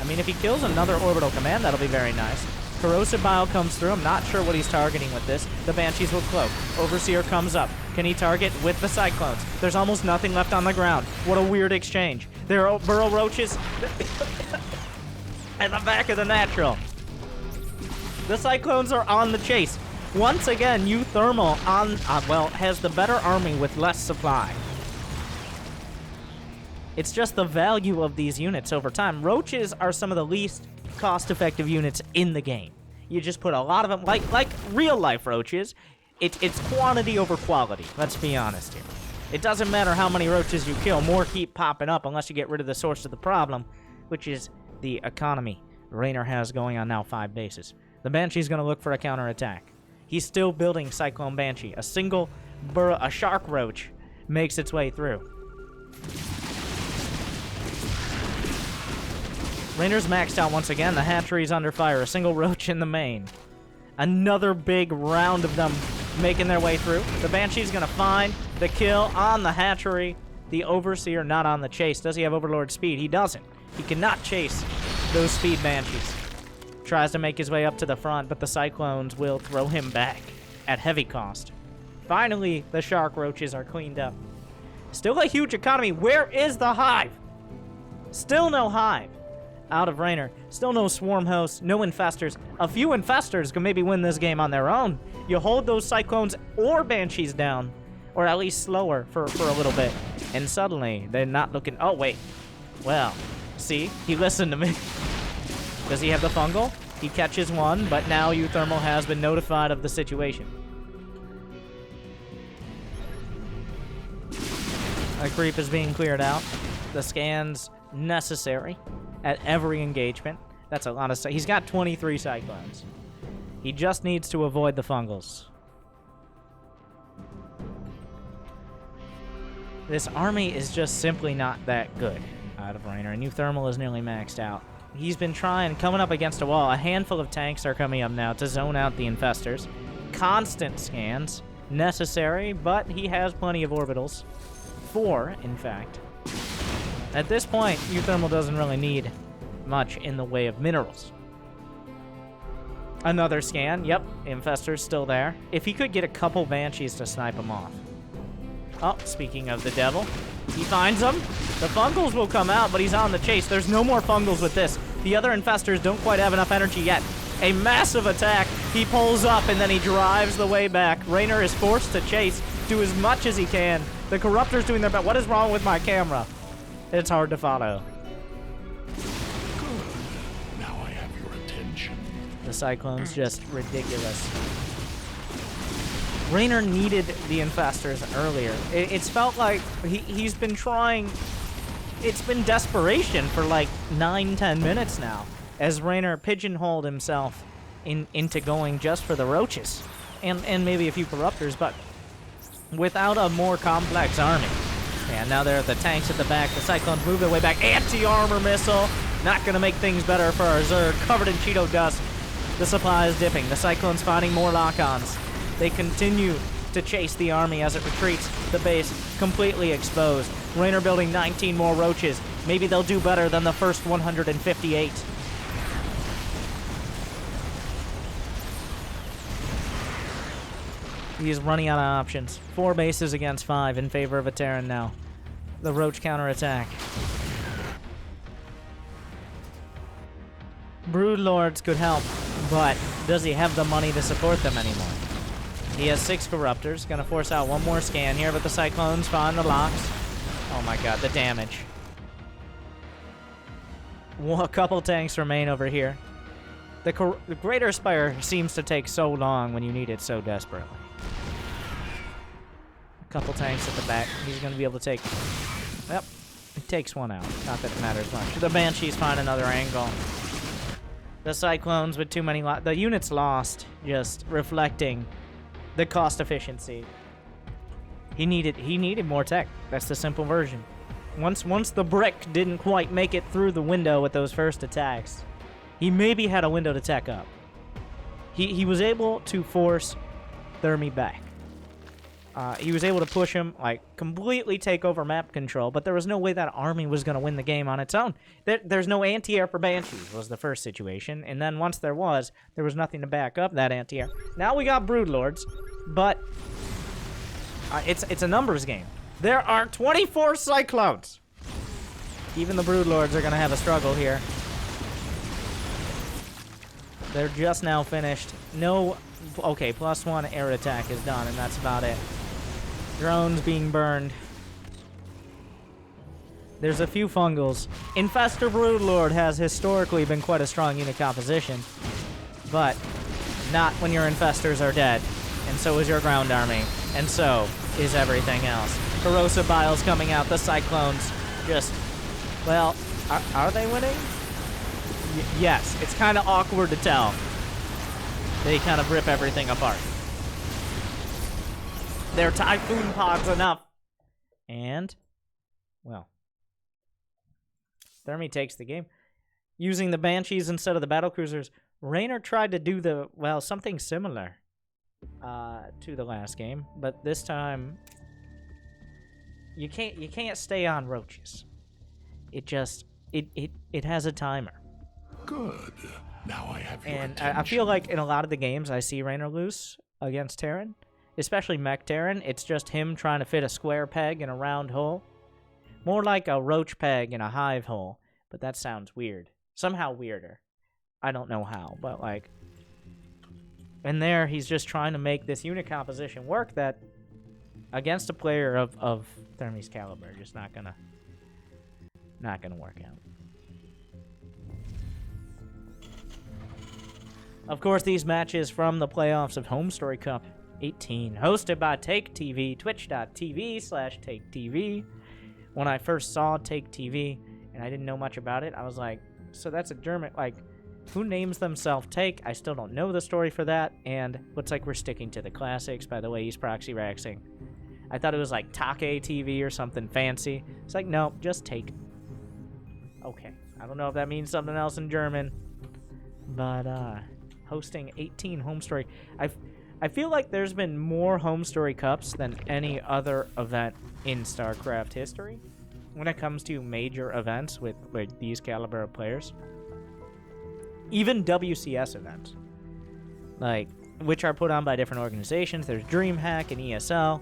I mean, if he kills another Orbital Command, that'll be very nice. Corrosive Bile comes through. I'm not sure what he's targeting with this. The Banshees will cloak. Overseer comes up. Can he target with the Cyclones? There's almost nothing left on the ground. What a weird exchange. There are Burrow Roaches at the back of the natural. The Cyclones are on the chase. Once again, Uthermal has the better army with less supply. It's just the value of these units over time. Roaches are some of the least cost-effective units in the game. You just put a lot of them, like real-life Roaches, it's quantity over quality, let's be honest here. It doesn't matter how many Roaches you kill, more keep popping up unless you get rid of the source of the problem, which is the economy Reynor has going on now 5 bases. The Banshee's going to look for a counterattack. He's still building Cyclone Banshee. A single a Shark Roach makes its way through. Reynor's maxed out once again. The hatchery's under fire. A single Roach in the main. Another big round of them making their way through. The Banshee's going to find the kill on the hatchery. The Overseer not on the chase. Does he have Overlord speed? He doesn't. He cannot chase those speed Banshees. Tries to make his way up to the front, but the Cyclones will throw him back at heavy cost. Finally, the Shark Roaches are cleaned up. Still a huge economy. Where is the Hive? Still no Hive out of Reynor. Still no Swarm Hosts, no Infestors. A few Infestors can maybe win this game on their own. You hold those Cyclones or Banshees down, or at least slower for a little bit, and suddenly they're not looking... Oh, wait. Well, see? He listened to me. Does he have the fungal? He catches one, but now Uthermal has been notified of the situation. A creep is being cleared out. The scans necessary at every engagement. That's a lot of... He's got 23 Cyclones. He just needs to avoid the fungals. This army is just simply not that good out of Reynor, and Uthermal is nearly maxed out. He's been coming up against a wall. A handful of tanks are coming up now to zone out the infestors. Constant scans, necessary, but he has plenty of orbitals. 4, in fact. At this point, Uthermal doesn't really need much in the way of minerals. Another scan. Yep, infestor's still there. If he could get a couple Banshees to snipe him off. Oh, speaking of the devil, he finds them. The fungals will come out, but he's on the chase. There's no more fungals with this. The other infestors don't quite have enough energy yet. A massive attack. He pulls up, and then he drives the way back. Reynor is forced to chase, do as much as he can. The Corruptor's doing their best. What is wrong with my camera? It's hard to follow.
Good. Now I have your attention.
The Cyclone's just ridiculous. Reynor needed the infestors earlier. It's felt like he's been trying... It's been desperation for like 9-10 minutes now, as Reynor pigeonholed himself into going just for the roaches. And maybe a few Corruptors, but without a more complex army. And now there are the tanks at the back. The Cyclones move their way back. Anti-armor missile! Not gonna make things better for our Zerg. Covered in Cheeto dust. The supply is dipping. The Cyclones finding more lock-ons. They continue to chase the army as it retreats. The base completely exposed. Reynor building 19 more roaches. Maybe they'll do better than the first 158. He's running out of options. 4 bases against 5 in favor of a Terran now. The roach counterattack. Broodlords could help, but does he have the money to support them anymore? He has 6 Corruptors. Gonna force out one more scan here, but the Cyclones find the locks. Oh my god, the damage. Well, a couple tanks remain over here. The Greater Spire seems to take so long when you need it so desperately. A couple tanks at the back. He's gonna be able to take... Yep, it takes one out. Not that it matters much. The Banshees find another angle. The Cyclones with too many... The units lost, just reflecting the cost efficiency. He needed more tech. That's the simple version. Once the brick didn't quite make it through the window with those first attacks, he maybe had a window to tech up. He was able to force Thermi back. He was able to push him, like, completely take over map control, but there was no way that army was going to win the game on its own. There's no anti-air for Banshees, was the first situation, and then once there was nothing to back up that anti-air. Now we got Broodlords, but it's a numbers game. There are 24 Cyclones! Even the Broodlords are going to have a struggle here. They're just now finished. No... Okay, +1 air attack is done, and that's about it. Drones being burned. There's a few fungals. Infestor Broodlord has historically been quite a strong unit composition, but not when your infestors are dead, and so is your ground army, and so is everything else. Corrosive Biles coming out. The Cyclones just... Well, are they winning? Yes, it's kind of awkward to tell. They kind of rip everything apart. They're Typhoon Pods enough. And, well, Thermi takes the game. Using the Banshees instead of the Battlecruisers, Reynor tried to do something similar to the last game, but this time you can't stay on roaches. It has a timer.
Good. Now I have your attention.
And I feel like in a lot of the games I see Reynor lose against Terran, especially Mech Terran, it's just him trying to fit a square peg in a round hole. More like a roach peg in a hive hole, but that sounds weird. Somehow weirder. I don't know how, but like... And there, he's just trying to make this unit composition work that, against a player of Thermi's caliber, just not gonna work out. Of course, these matches from the playoffs of Home Story Cup 18, hosted by Take TV, twitch.tv/TakeTV. When I first saw Take TV and I didn't know much about it. I was like, so that's a German, like, who names themselves Take? I still don't know the story for that, and looks like we're sticking to the classics. By the way, he's proxy raxing. I thought it was like Take TV or something fancy. It's like, no, just Take. Okay, I don't know if that means something else in German, but hosting 18 home story. I feel like there's been more home story cups than any other event in StarCraft history when it comes to major events with these caliber of players. Even WCS events, like, which are put on by different organizations. There's DreamHack and ESL.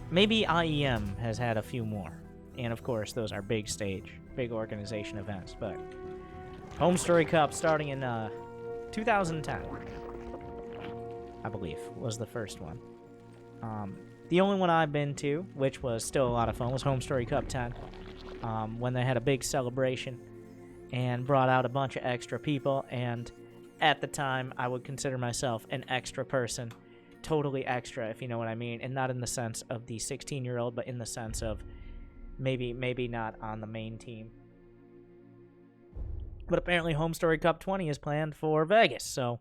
Maybe IEM has had a few more. And, of course, those are big stage, big organization events. But Home Story Cup starting in 2010, I believe, was the first one. The only one I've been to, which was still a lot of fun, was Home Story Cup 10, when they had a big celebration and brought out a bunch of extra people, and at the time, I would consider myself an extra person. Totally extra, if you know what I mean, and not in the sense of the 16-year-old, but in the sense of maybe not on the main team. But apparently Home Story Cup 20 is planned for Vegas, so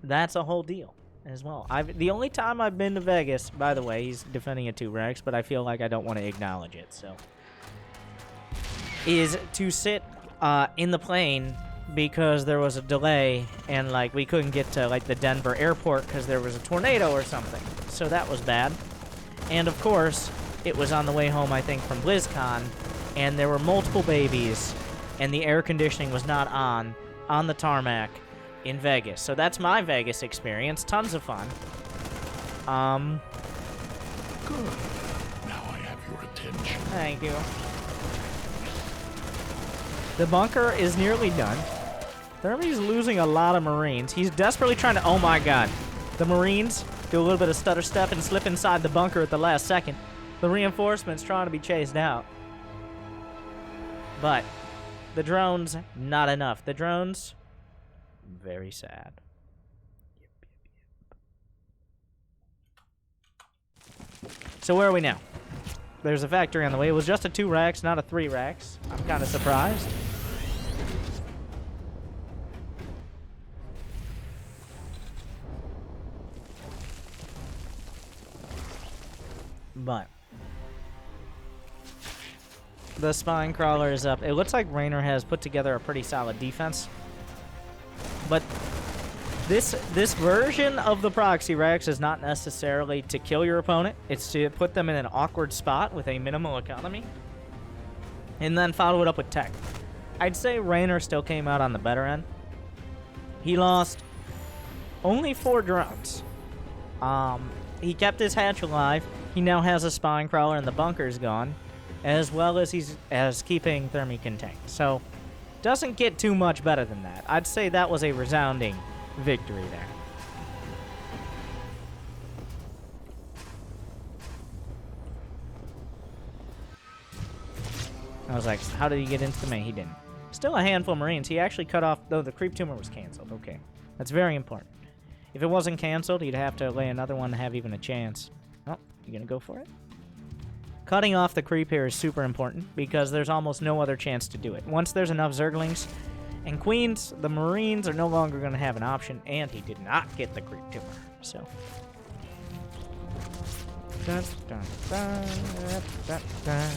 that's a whole deal as well. The only time I've been to Vegas, by the way, he's defending a 2-Rex, but I feel like I don't want to acknowledge it, so, is to sit in the plane because there was a delay and, like, we couldn't get to, like, the Denver airport because there was a tornado or something. So that was bad. And, of course, it was on the way home, I think, from BlizzCon, and there were multiple babies, and the air conditioning was not on the tarmac in Vegas. So that's my Vegas experience. Tons of fun.
Good. Now I have your attention.
Thank you. The bunker is nearly done. Thermie's losing a lot of Marines. He's desperately trying to... Oh, my God. The Marines do a little bit of stutter step and slip inside the bunker at the last second. The reinforcements trying to be chased out. But the drones, not enough. The drones, very sad. So where are we now? There's a factory on the way. It was just a 2-Rex, not a 3-Rex. I'm kind of surprised. But the spine crawler is up. It looks like Reynor has put together a pretty solid defense. But this version of the proxy Rex is not necessarily to kill your opponent. It's to put them in an awkward spot with a minimal economy, and then follow it up with tech. I'd say Reynor still came out on the better end. He lost only 4 drones. He kept his hatch alive. He now has a spine crawler and the bunker's gone, as well as he's keeping Thermi contained. So, doesn't get too much better than that. I'd say that was a resounding victory there. I was like, how did he get into the main? He didn't. Still a handful of Marines. He actually cut off, though the creep tumor was canceled. Okay. That's very important. If it wasn't canceled, he'd have to lay another one to have even a chance. Oh, you gonna go for it? Cutting off the creep here is super important because there's almost no other chance to do it. Once there's enough Zerglings and Queens, the Marines are no longer going to have an option, and he did not get the creep tumor, so. Dun, dun, dun, dun, dun.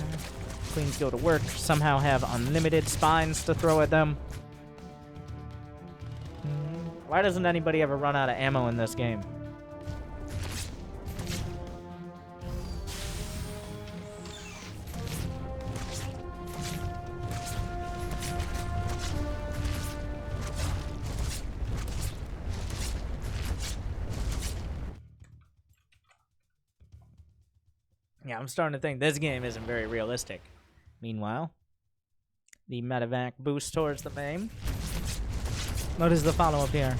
Queens go to work, somehow have unlimited spines to throw at them. Why doesn't anybody ever run out of ammo in this game? Yeah, I'm starting to think this game isn't very realistic. Meanwhile, the medevac boost towards the main. What is the follow-up here?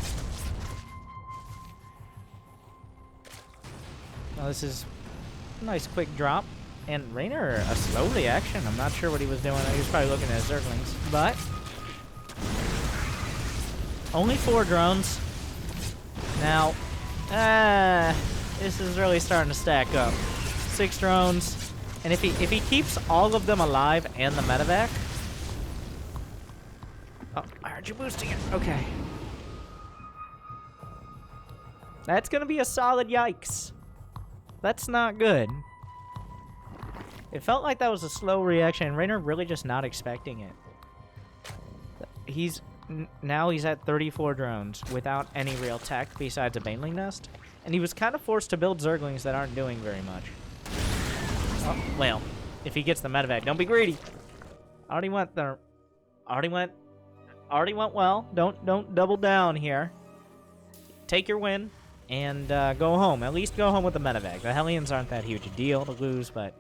Well, this is a nice quick drop. And Reynor, a slow reaction. I'm not sure what he was doing. He was probably looking at his Zerglings. But only 4 drones. Now, this is really starting to stack up. 6 drones. And if he keeps all of them alive and the medevac... Oh, I heard you boosting it. Okay. That's gonna be a solid yikes. That's not good. It felt like that was a slow reaction, and Reynor really just not expecting it. Now he's at 34 drones without any real tech besides a Baneling nest. And he was kind of forced to build Zerglings that aren't doing very much. Oh, well, if he gets the medevac, don't be greedy. Already went well. Don't double down here. Take your win and go home. At least go home with the medevac. The Hellions aren't that huge a deal to lose, but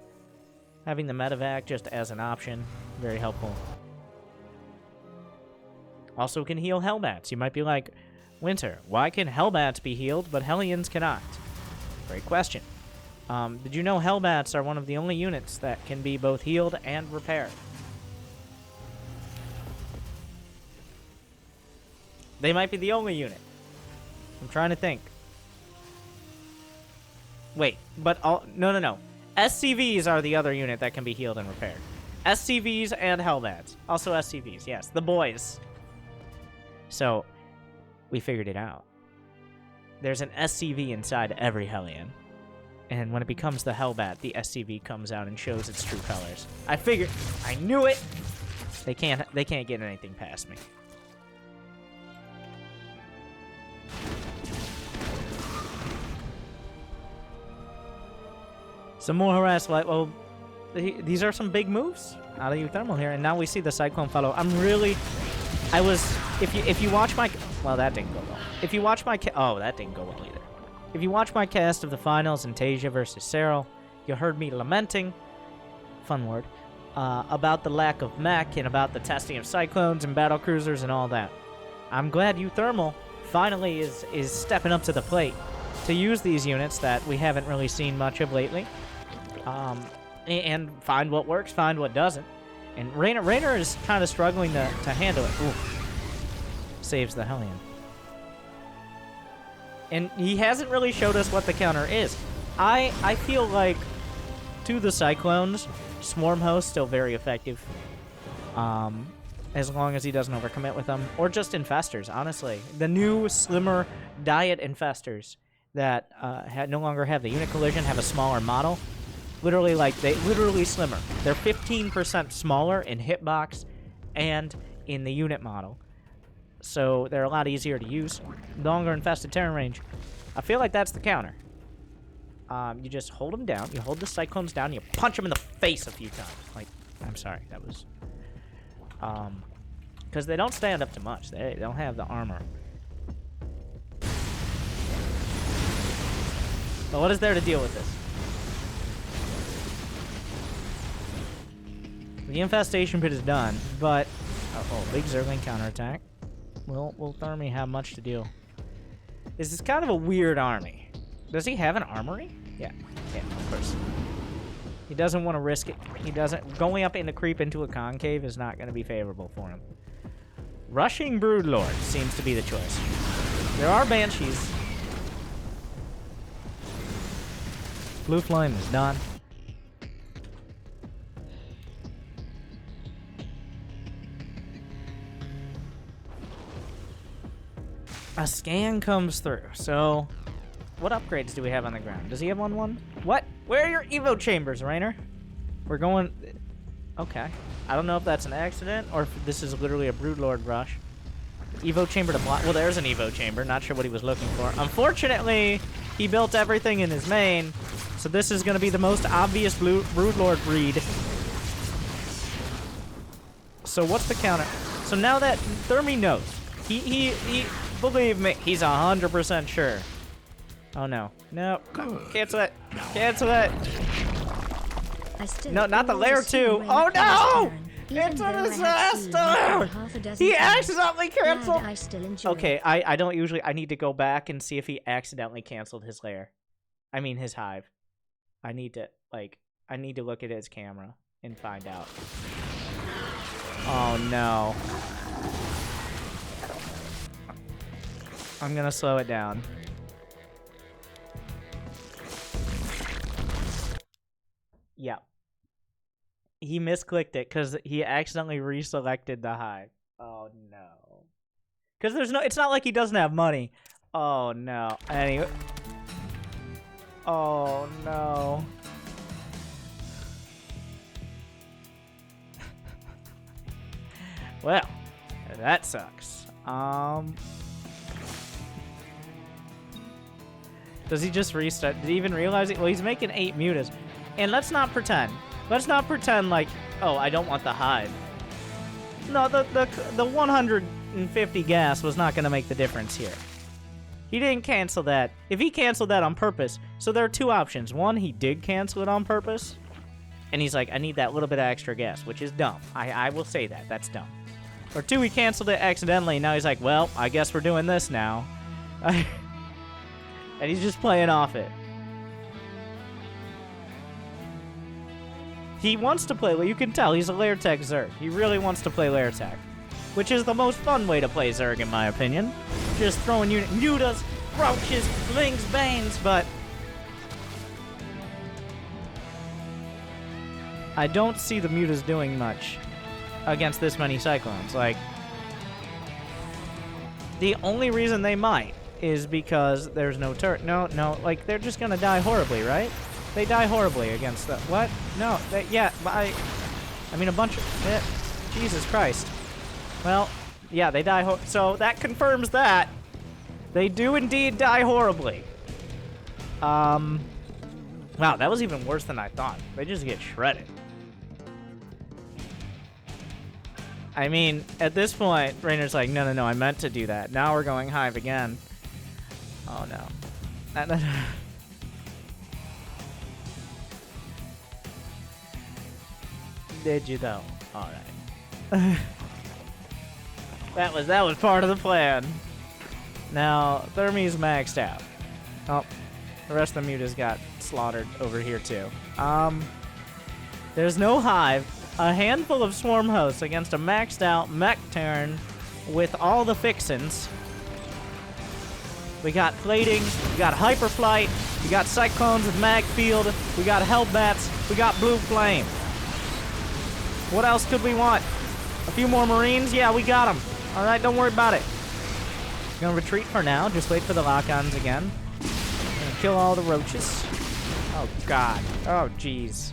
having the medevac just as an option, very helpful. Also can heal Hellbats. You might be like, Winter, why can Hellbats be healed, but Hellions cannot? Great question. Did you know Hellbats are one of the only units that can be both healed and repaired? They might be the only unit. I'm trying to think. Wait, but no. SCVs are the other unit that can be healed and repaired. SCVs and Hellbats. Also SCVs, yes. The boys. So, we figured it out. There's an SCV inside every Hellion. And when it becomes the Hellbat, the SCV comes out and shows its true colors. I figured. I knew it! They can't get anything past me. Some more harass light. Well, these are some big moves out of Uthermal here, and now we see the Cyclone follow. If you watch my, well, that didn't go well. If you watch my, that didn't go well either. If you watch my cast of the finals in Tasia versus Cyril, you heard me lamenting, fun word, about the lack of mech and about the testing of cyclones and battle cruisers and all that. I'm glad Uthermal finally is stepping up to the plate to use these units that we haven't really seen much of lately, and find what works, find what doesn't. And Reynor is kind of struggling to handle it. Ooh. Saves the Hellion. And he hasn't really showed us what the counter is. I feel like, to the Cyclones, Swarm Host still very effective. As long as he doesn't overcommit with them. Or just Infestors, honestly. The new, slimmer diet Infestors that no longer have the unit collision, have a smaller model. Literally slimmer. They're 15% smaller in hitbox and in the unit model. So they're a lot easier to use. Longer infested Terran range. I feel like that's the counter. You just hold them down. You hold the Cyclones down. You punch them in the face a few times. Like, I'm sorry. That was... because they don't stand up to much. They don't have the armor. But what is there to deal with this? The infestation pit is done, but... Oh, big Zergling counterattack. Will Thermi have much to do? This is kind of a weird army. Does he have an armory? Yeah, of course. He doesn't want to risk it. He doesn't... Going up in the creep into a concave is not going to be favorable for him. Rushing Broodlord seems to be the choice. There are Banshees. Blue Flame is done. A scan comes through. So, what upgrades do we have on the ground? Does he have one? What? Where are your Evo chambers, Reynor? We're going... Okay. I don't know if that's an accident or if this is literally a Broodlord rush. Evo chamber to block... Well, there's an Evo chamber. Not sure what he was looking for. Unfortunately, he built everything in his main, so this is going to be the most obvious Broodlord breed. So what's the counter? So now that Thermi knows, he believe me, he's 100% sure. Oh no. No. Cancel it. Cancel it. No, not the layer 2. Oh no! It's a disaster! He accidentally canceled. Okay, I don't usually... I need to go back and see if he accidentally canceled his layer. I mean his hive. I need to, I need to look at his camera and find out. Oh no. I'm gonna slow it down. Yeah. He misclicked it because he accidentally reselected the hive. Oh no. Because there's no, it's not like he doesn't have money. Oh no. Anyway. Oh no. Well, that sucks. Does he just restart? Did he even realize it? Well, he's making 8 mutas. And let's not pretend. Let's not pretend like, oh, I don't want the hive. No, the 150 gas was not going to make the difference here. He didn't cancel that. If he canceled that on purpose, so there are 2 options. One, he did cancel it on purpose. And he's like, I need that little bit of extra gas, which is dumb. I will say that. That's dumb. Or 2, he canceled it accidentally. Now he's like, well, I guess we're doing this now. And he's just playing off it. He wants to play, well, you can tell, he's a lair tech Zerg. He really wants to play lair tech, which is the most fun way to play Zerg, in my opinion. Just throwing mutas, roaches, lings, banes, but I don't see the mutas doing much against this many cyclones. Like, the only reason they might is because there's no turret. No, like, they're just gonna die horribly, right? They die horribly against the... What? No, yeah, I mean, a bunch of... Jesus Christ. Well, yeah, they die so that confirms that. They do indeed die horribly. Wow, that was even worse than I thought. They just get shredded. I mean, at this point, Reynor's like, no, I meant to do that. Now we're going hive again. Oh, no. Did you though? All right. that was part of the plan. Now Thermy's maxed out. Oh, the rest of the mutas got slaughtered over here too. There's no hive. A handful of swarm hosts against a maxed out mech Terran with all the fixins. We got plating. We got hyperflight. We got cyclones with mag field. We got hellbats. We got blue flame. What else could we want? A few more Marines? Yeah, we got them. All right, don't worry about it. Gonna retreat for now. Just wait for the lock-ons again. Gonna kill all the roaches. Oh, God. Oh, jeez.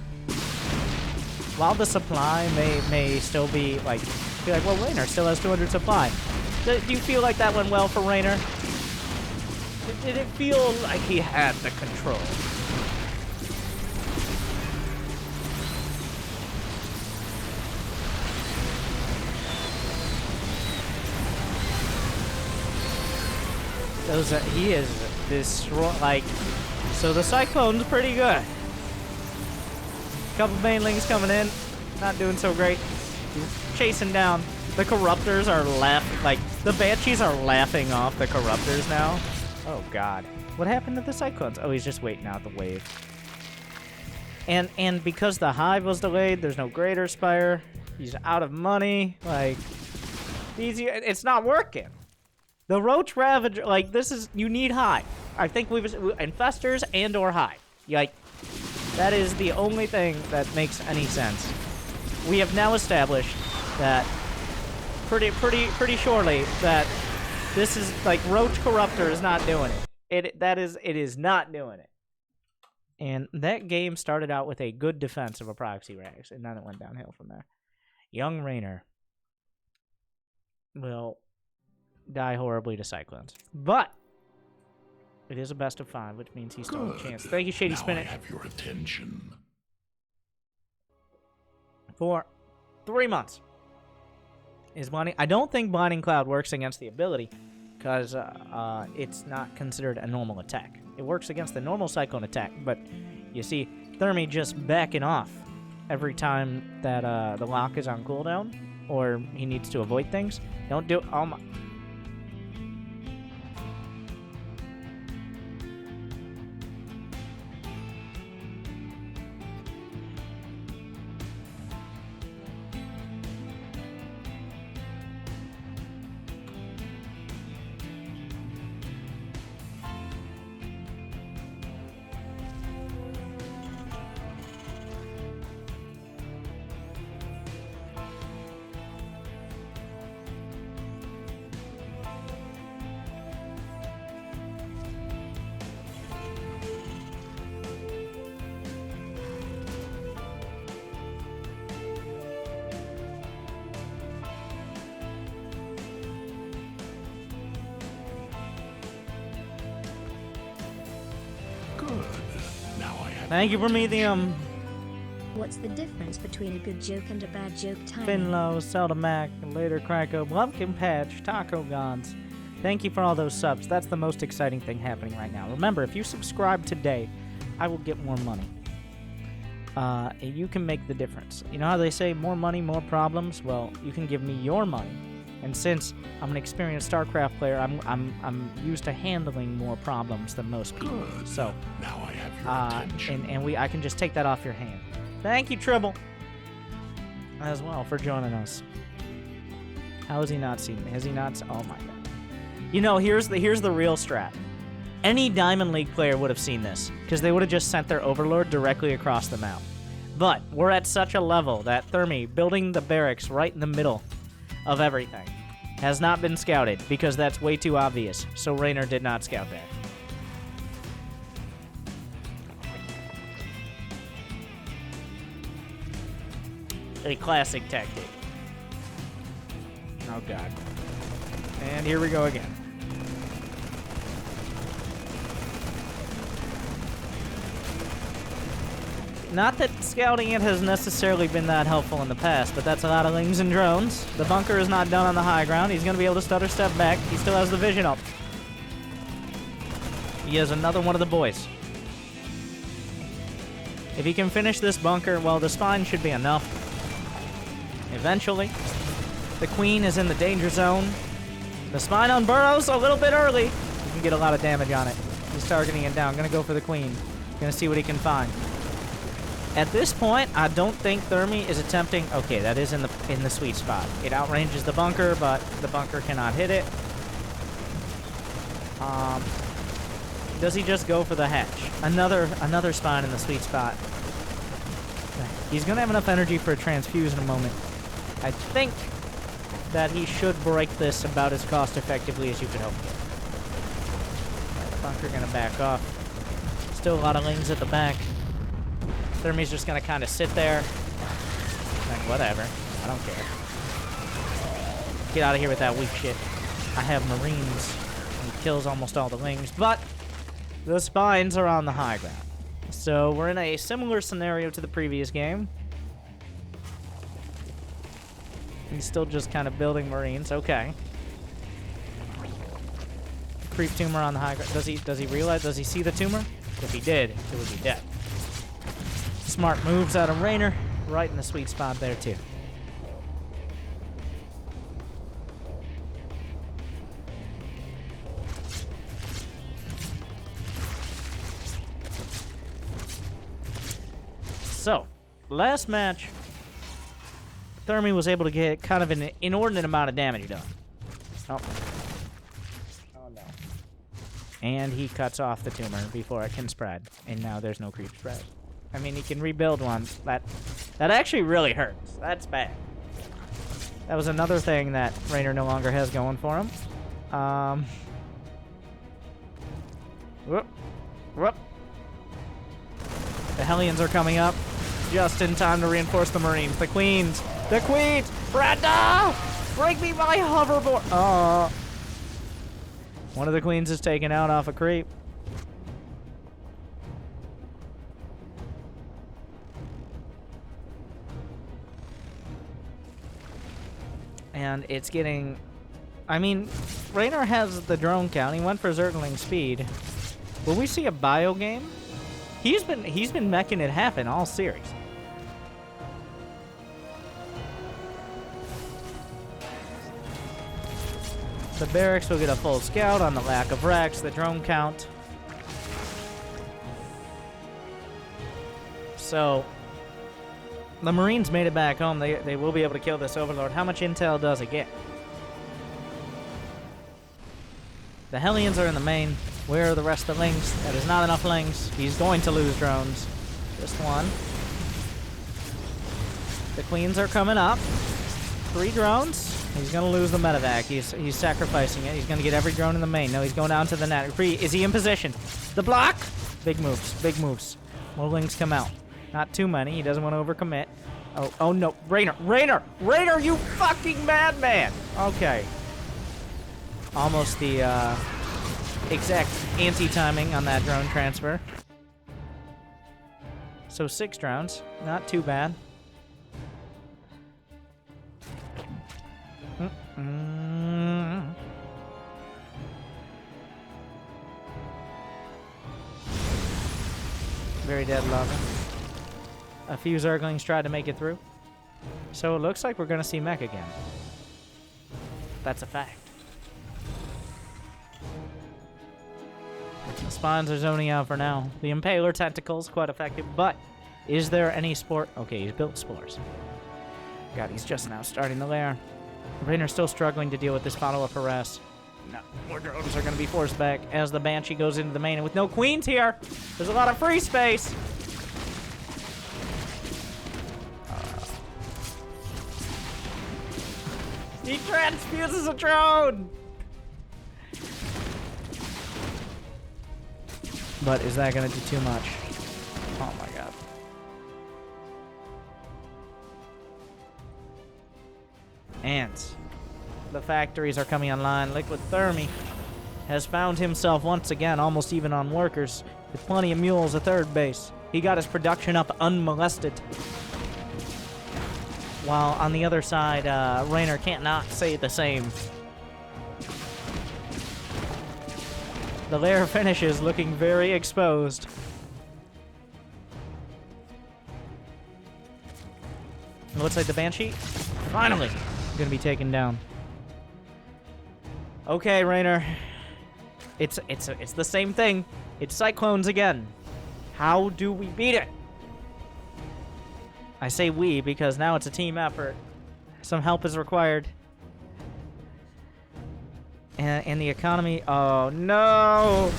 While the supply may still be like, well, Reynor still has 200 supply. Do you feel like that went well for Reynor? Did it feel like he had the control? He is destroyed, like, so the Cyclone's pretty good. Couple Banelings coming in, not doing so great. He's chasing down. The Corruptors are like, the Banshees are laughing off the Corruptors now. Oh, God. What happened to the Cyclones? Oh, he's just waiting out the wave. And because the Hive was delayed, there's no Greater Spire. He's out of money. Like, it's not working. The Roach Ravager, like, this is, you need Hive. I think Infestors and or Hive. Like, that is the only thing that makes any sense. We have now established that pretty surely that this is, like, Roach Corruptor is not doing it. It is not doing it. And that game started out with a good defense of a proxy rags, and then it went downhill from there. Young Reynor will die horribly to Cyclones. But it is a best of 5, which means he's still a chance. Thank you, Shady Spinach.
Now I have your attention.
For 3 months. I don't think Blinding Cloud works against the ability, because it's not considered a normal attack. It works against the normal Cyclone attack, but you see, Thermy just backing off every time that the lock is on cooldown, or he needs to avoid things. Don't do it. Oh my. Thank you, Promethium.
What's the difference between a good joke and a bad joke timing?
Finlow, Zelda Mac, Later Krakow, Blumpkin Patch, Taco Gons. Thank you for all those subs. That's the most exciting thing happening right now. Remember, if you subscribe today, I will get more money. You can make the difference. You know how they say more money, more problems? Well, you can give me your money. And since I'm an experienced StarCraft player, I'm used to handling more problems than most people.
Good.
So
Now I have your attention.
I can just take that off your hand. Thank you, Tribble, as well, for joining us. How has he not seen me? Has he not? Oh my god. You know, here's the real strat. Any Diamond League player would have seen this, because they would have just sent their Overlord directly across the map. But we're at such a level that Thermi, building the barracks right in the middle of everything, has not been scouted, because that's way too obvious. So Reynor did not scout that. A classic tactic. Oh god. And here we go again. Not that scouting it has necessarily been that helpful in the past, but that's a lot of lings and drones. The bunker is not done on the high ground. He's going to be able to stutter step back. He still has the vision up. He has another one of the boys. If he can finish this bunker, well, the spine should be enough. Eventually. The queen is in the danger zone. The spine on Burrows a little bit early. You can get a lot of damage on it. He's targeting it down. Going to go for the queen. Going to see what he can find. At this point, I don't think Thermi is attempting... Okay, that is in the sweet spot. It outranges the bunker, but the bunker cannot hit it. Does he just go for the hatch? Another spine in the sweet spot. He's going to have enough energy for a transfuse in a moment. I think that he should break this about as cost-effectively as you could hope for. The bunker going to back off. Still a lot of lings at the back. Thermi's just gonna kind of sit there. Like, whatever. I don't care. Get out of here with that weak shit. I have Marines. He kills almost all the lings, but the spines are on the high ground. So we're in a similar scenario to the previous game. He's still just kind of building Marines. Okay. Creep tumor on the high ground. Does he realize? Does he see the tumor? If he did, it would be dead. Smart moves out of Reynor, right in the sweet spot there too. So, last match, Thermi was able to get kind of an inordinate amount of damage done. Oh. Oh no. And he cuts off the tumor before it can spread, and now there's no creep spread. I mean, he can rebuild one. That actually really hurts. That's bad. That was another thing that Reynor no longer has going for him. Whoop. The Hellions are coming up just in time to reinforce the Marines. The Queens! The Queens! Brenda! Break me my hoverboard! One of the Queens is taken out off a creep. And it's getting... I mean, Reynor has the drone count. He went for Zergling speed. Will we see a bio game? He's been meching it happen all series. The barracks will get a full scout on the lack of racks, the drone count. So... the Marines made it back home. They will be able to kill this Overlord. How much intel does it get? The Hellions are in the main. Where are the rest of the lings? That is not enough lings. He's going to lose drones. Just one. The Queens are coming up. 3 drones. He's going to lose the medevac. He's sacrificing it. He's going to get every drone in the main. No, he's going down to the net. Is he in position? The block! Big moves. Big moves. More lings come out. Not too many. He doesn't want to overcommit. Oh no. Reynor, you fucking madman! Okay. Almost the exact anti-timing on that drone transfer. So 6 drones. Not too bad. Very dead lava. A few Zerglings tried to make it through. So it looks like we're going to see MECH again. That's a fact. The spawns are zoning out for now. The Impaler Tentacle's quite effective, but is there any sport? Okay, he's built spores. God, he's just now starting the lair. Reynor's still struggling to deal with this follow-up harass. No, more drones are going to be forced back as the Banshee goes into the main. And with no queens here, there's a lot of free space. He transfuses a drone! But is that going to do too much? Oh my god. And the factories are coming online. Liquid Thermi has found himself once again almost even on workers with plenty of mules at third base. He got his production up unmolested. While on the other side, Reynor can't not say the same. The lair finishes looking very exposed. It looks like the Banshee finally gonna be taken down. Okay, Reynor. It's the same thing. It's Cyclones again. How do we beat it? I say we because now it's a team effort. Some help is required. And the economy... Oh, no!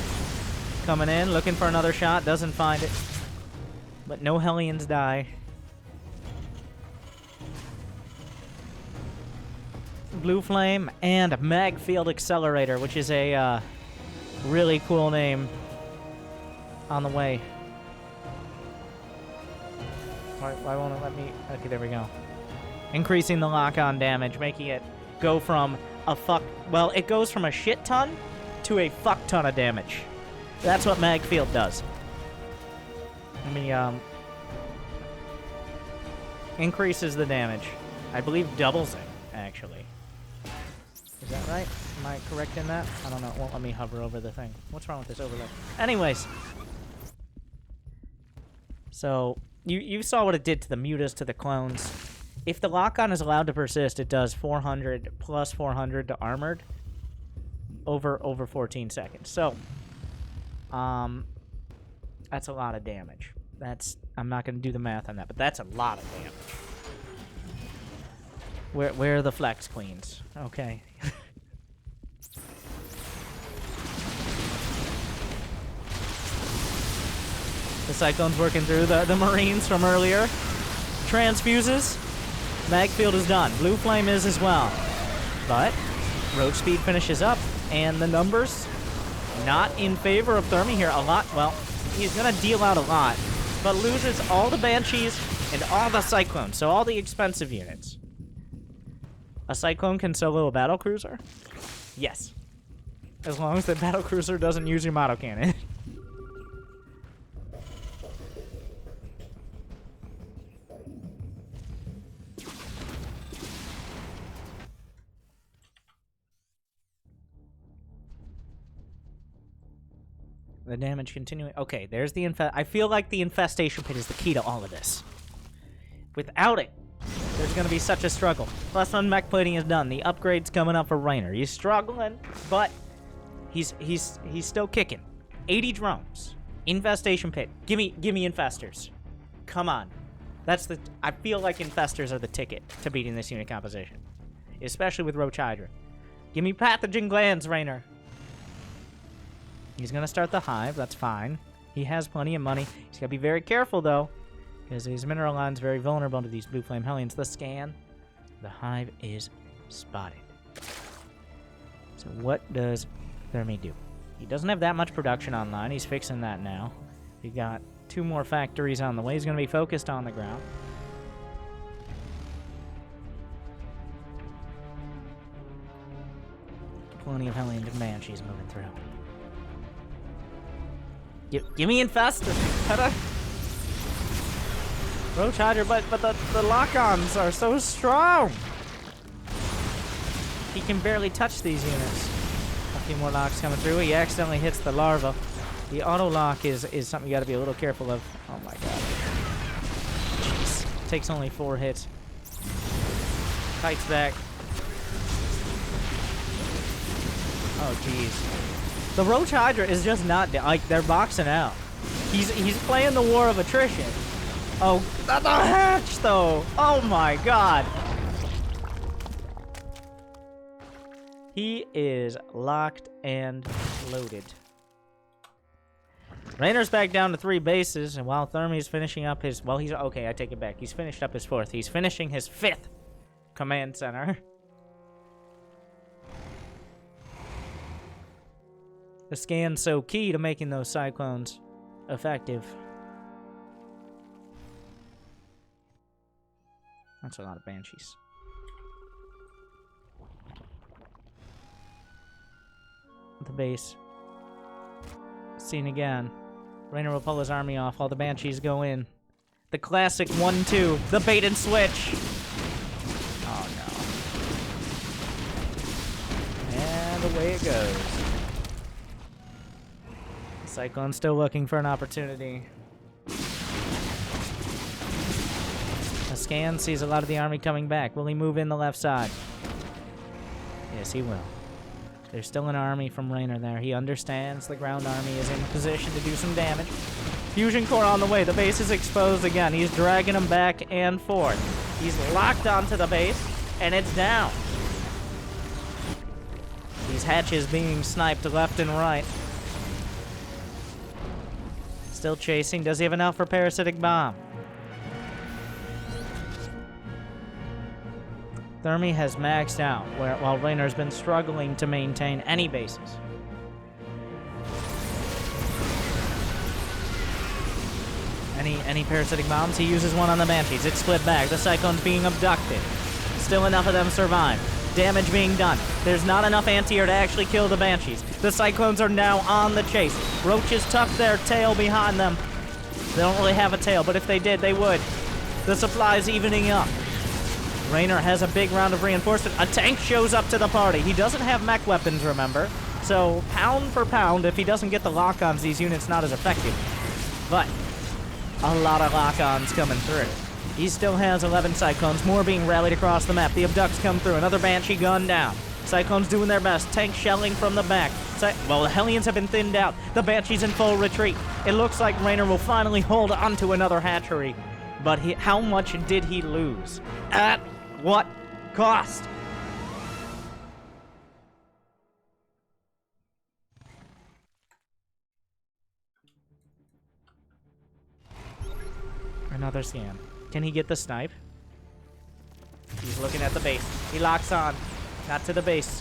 Coming in, looking for another shot. Doesn't find it. But no Hellions die. Blue Flame and Mag Field Accelerator, which is a really cool name on the way. Why won't it let me... Okay, there we go. Increasing the lock-on damage, making it go from a fuck... Well, it goes from a shit ton to a fuck ton of damage. That's what Mag Field does. Let me, increases the damage. I believe doubles it, actually. Is that right? Am I correct in that? I don't know. It won't let me hover over the thing. What's wrong with this overlay? Anyways. So... You saw what it did to the mutas, to the clones. If the lock-on is allowed to persist, it does 400 plus 400 to armored over 14 seconds. So, that's a lot of damage. I'm not going to do the math on that, but that's a lot of damage. Where are the flex queens? Okay. The Cyclone's working through the Marines from earlier. Transfuses. Magfield is done. Blue Flame is as well. But Roach Speed finishes up, and the numbers not in favor of Thermi here. A lot. Well, he's going to deal out a lot, but loses all the Banshees and all the Cyclones, so all the expensive units. A Cyclone can solo a battlecruiser? Yes. As long as the battlecruiser doesn't use your model cannon. The damage continuing. Okay, there's the I feel like the infestation pit is the key to all of this. Without it, there's going to be such a struggle. Plus, mech plating is done. The upgrade's coming up for Reynor. He's struggling, but he's still kicking. 80 drones. Infestation pit. Give me infestors. Come on. I feel like infestors are the ticket to beating this unit composition. Especially with Roach Hydra. Give me pathogen glands, Reynor. He's going to start the hive. That's fine. He has plenty of money. He's got to be very careful, though, because his mineral line's very vulnerable to these Blue Flame Hellions. The scan. The hive is spotted. So what does Thermi do? He doesn't have that much production online. He's fixing that now. We got 2 more factories on the way. He's going to be focused on the ground. Plenty of Hellions and Banshees moving through. Give me infestor. Roach Hydra, but the lock-ons are so strong. He can barely touch these units. A few more locks coming through. He accidentally hits the larva. The auto-lock is something you gotta be a little careful of. Oh my god. Jeez. Takes only 4 hits. Kites back. Oh jeez. The Roach Hydra is just not like they're boxing out. He's playing the war of attrition. Oh, the hatch though. Oh my god. He is locked and loaded. Reynor's back down to 3 bases, and while Thermy's finishing up his... Well, he's... Okay, I take it back. He's finished up his 4th. He's finishing his 5th command center. The scan's so key to making those cyclones effective. That's a lot of banshees. The base. Seen again. Reynor will pull his army off. All the banshees go in. The classic 1-2. The bait and switch. Oh no. And away it goes. The Cyclone's still looking for an opportunity. The scan sees a lot of the army coming back. Will he move in the left side? Yes, he will. There's still an army from Reynor there. He understands the ground army is in position to do some damage. Fusion core on the way. The base is exposed again. He's dragging them back and forth. He's locked onto the base, and it's down. These hatches being sniped left and right. Still chasing. Does he have enough for parasitic bomb? Thermy has maxed out, while Reynor's been struggling to maintain any bases. Any parasitic bombs? He uses one on the Banshees. It's split back. The Cyclone's being abducted. Still enough of them survive. Damage being done. There's not enough anti-air to actually kill the Banshees. The Cyclones are now on the chase. Roaches tuck their tail behind them. They don't really have a tail, but if they did, they would. The supply's evening up. Reynor has a big round of reinforcement. A tank shows up to the party. He doesn't have mech weapons, remember? So, pound for pound, if he doesn't get the lock-ons, these units not as effective. But, a lot of lock-ons coming through. He still has 11 Cyclones, more being rallied across the map. The abducts come through. Another Banshee gun down. Cyclones doing their best. Tank shelling from the back. Well, the Hellions have been thinned out. The Banshee's in full retreat. It looks like Reynor will finally hold onto another hatchery. But how much did he lose? At what cost? Another scan. Can he get the snipe? He's looking at the base. He locks on. Not to the base.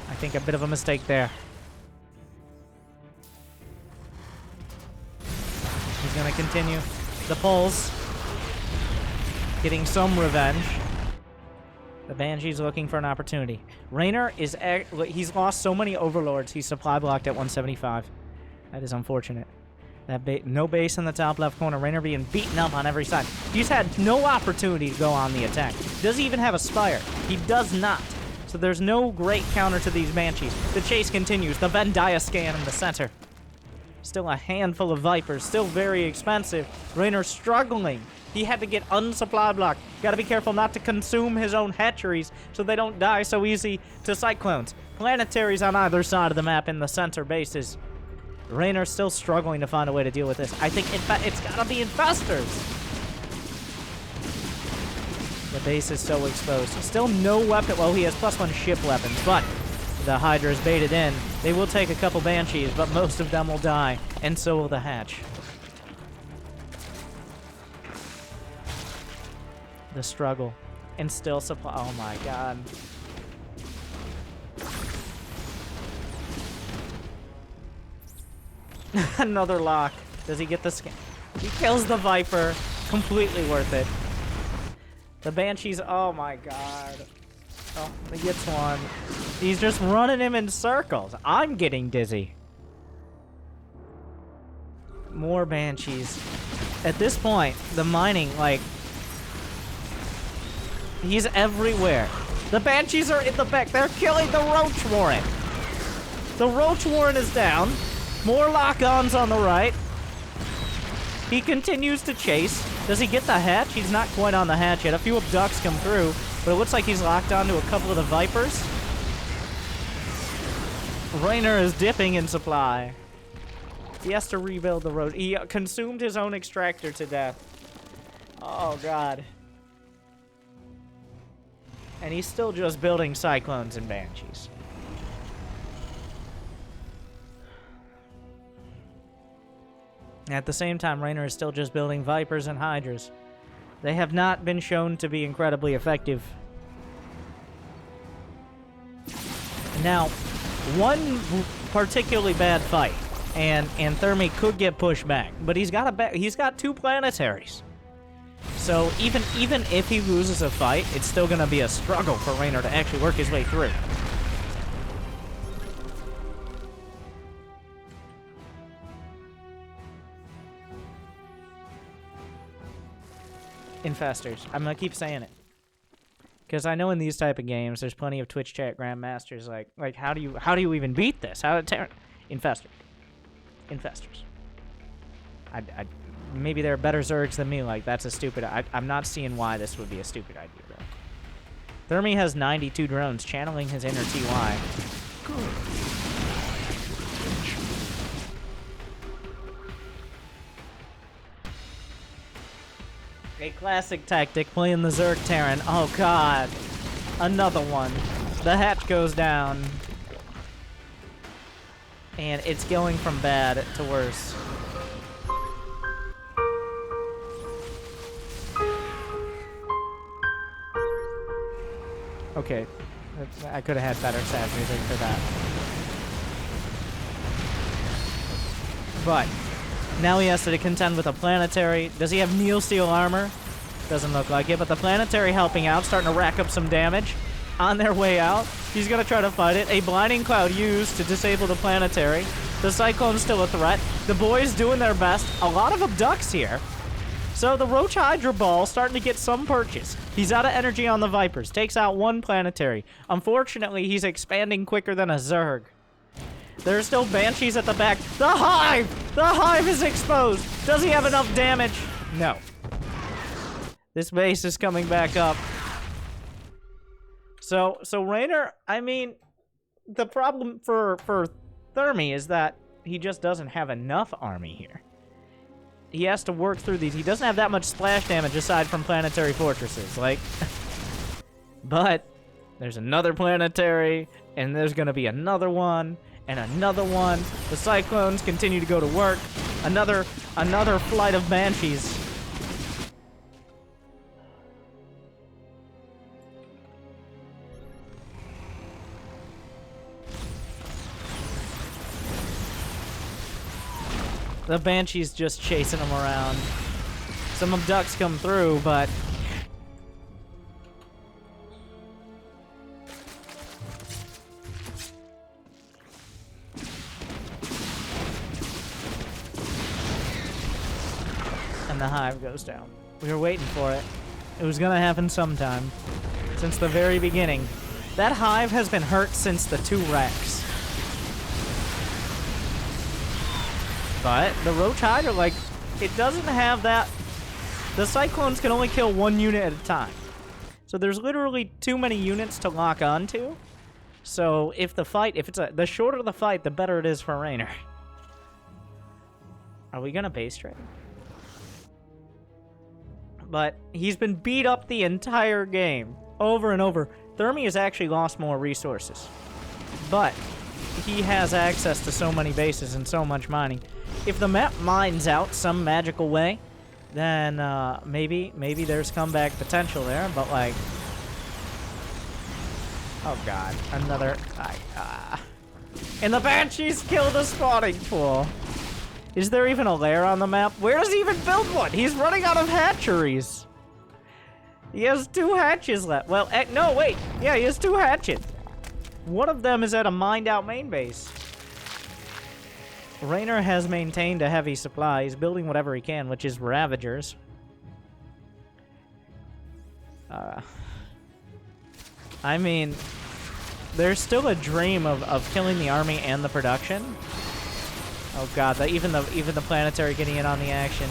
I think a bit of a mistake there. He's gonna continue. The pulls. Getting some revenge. The Banshee's looking for an opportunity. Reynor is... He's lost so many overlords. He's supply blocked at 175. That is unfortunate. No base in the top left corner. Reynor being beaten up on every side. He's had no opportunity to go on the attack. Does he even have a Spire? He does not. So there's no great counter to these Banshees. The chase continues. The Vendaya scan in the center. Still a handful of Vipers. Still very expensive. Reynor struggling. He had to get unsupply block. Gotta be careful not to consume his own hatcheries so they don't die so easy to Cyclones. Planetaries on either side of the map in the center bases. Reynor's still struggling to find a way to deal with this. I think it's gotta be infestors. The base is so exposed. Still no weapon. Well, he has +1 ship weapons, but the Hydra is baited in. They will take a couple Banshees, but most of them will die, and so will the hatch. The struggle. And still supply. Oh my god. Another lock. Does he get the scan? He kills the Viper. Completely worth it. The Banshees. Oh my god. Oh, he gets one. He's just running him in circles. I'm getting dizzy. More Banshees. At this point, the mining, like, He's everywhere. The Banshees are in the back. They're killing the Roach Warren. The Roach Warren is down. More lock-ons on the right. He continues to chase. Does he get the hatch? He's not quite on the hatch yet. A few abducts come through, but it looks like he's locked onto a couple of the Vipers. Reynor is dipping in supply. He has to rebuild the road. He consumed his own extractor to death. Oh, God. And he's still just building Cyclones and Banshees. At the same time, Reynor is still just building Vipers and Hydras. They have not been shown to be incredibly effective. Now, one particularly bad fight, and Thermi could get pushed back, but he's got two planetaries. So even if he loses a fight, it's still going to be a struggle for Reynor to actually work his way through. Infestors. I'm gonna keep saying it, because I know in these type of games, there's plenty of Twitch chat grandmasters like how do you even beat this? How Terran? Infestors. Maybe there are better Zergs than me. Like that's a stupid. I'm not seeing why this would be a stupid idea though. Thermi has 92 drones channeling his inner TY.
Good.
A classic tactic, playing the Zerg Terran. Oh god. Another one. The hatch goes down. And it's going from bad to worse. Okay. I could have had better sad music for that. But now he has to contend with a planetary. Does he have Neil Steel armor? Doesn't look like it, but the planetary helping out, starting to rack up some damage. On their way out, he's going to try to fight it. A blinding cloud used to disable the planetary. The Cyclone's still a threat. The boys doing their best. A lot of abducts here. So the Roach Hydra Ball starting to get some purchase. He's out of energy on the Vipers. Takes out one planetary. Unfortunately, he's expanding quicker than a Zerg. There's still Banshees at the back. The Hive! The Hive is exposed. Does he have enough damage? No. This base is coming back up. So Reynor, I mean, the problem for Thermi is that he just doesn't have enough army here. He has to work through these. He doesn't have that much splash damage aside from planetary fortresses. Like, but there's another planetary, and there's going to be another one. And another one. The Cyclones continue to go to work. Another flight of Banshees. The Banshee's just chasing them around. Some abducts come through, but the Hive goes down. We were waiting for it. It was gonna happen sometime. Since the very beginning. That Hive has been hurt since the 2 wrecks. But the Roach Hydra, like, it doesn't have that. The Cyclones can only kill 1 unit at a time. So there's literally too many units to lock onto. So if the shorter the fight, the better it is for Reynor. Are we gonna base trade? But he's been beat up the entire game, over and over. Thermi has actually lost more resources. But he has access to so many bases and so much mining. If the map mines out some magical way, then maybe there's comeback potential there, but like... Oh god, another... And the Banshees kill the spawning pool. Is there even a lair on the map? Where does he even build one? He's running out of hatcheries. He has 2 hatches left. Well, no, wait. Yeah, he has 2 hatches. One of them is at a mined-out main base. Reynor has maintained a heavy supply. He's building whatever he can, which is Ravagers. I mean, there's still a dream of killing the army and the production. Oh god, even the planetary getting in on the action.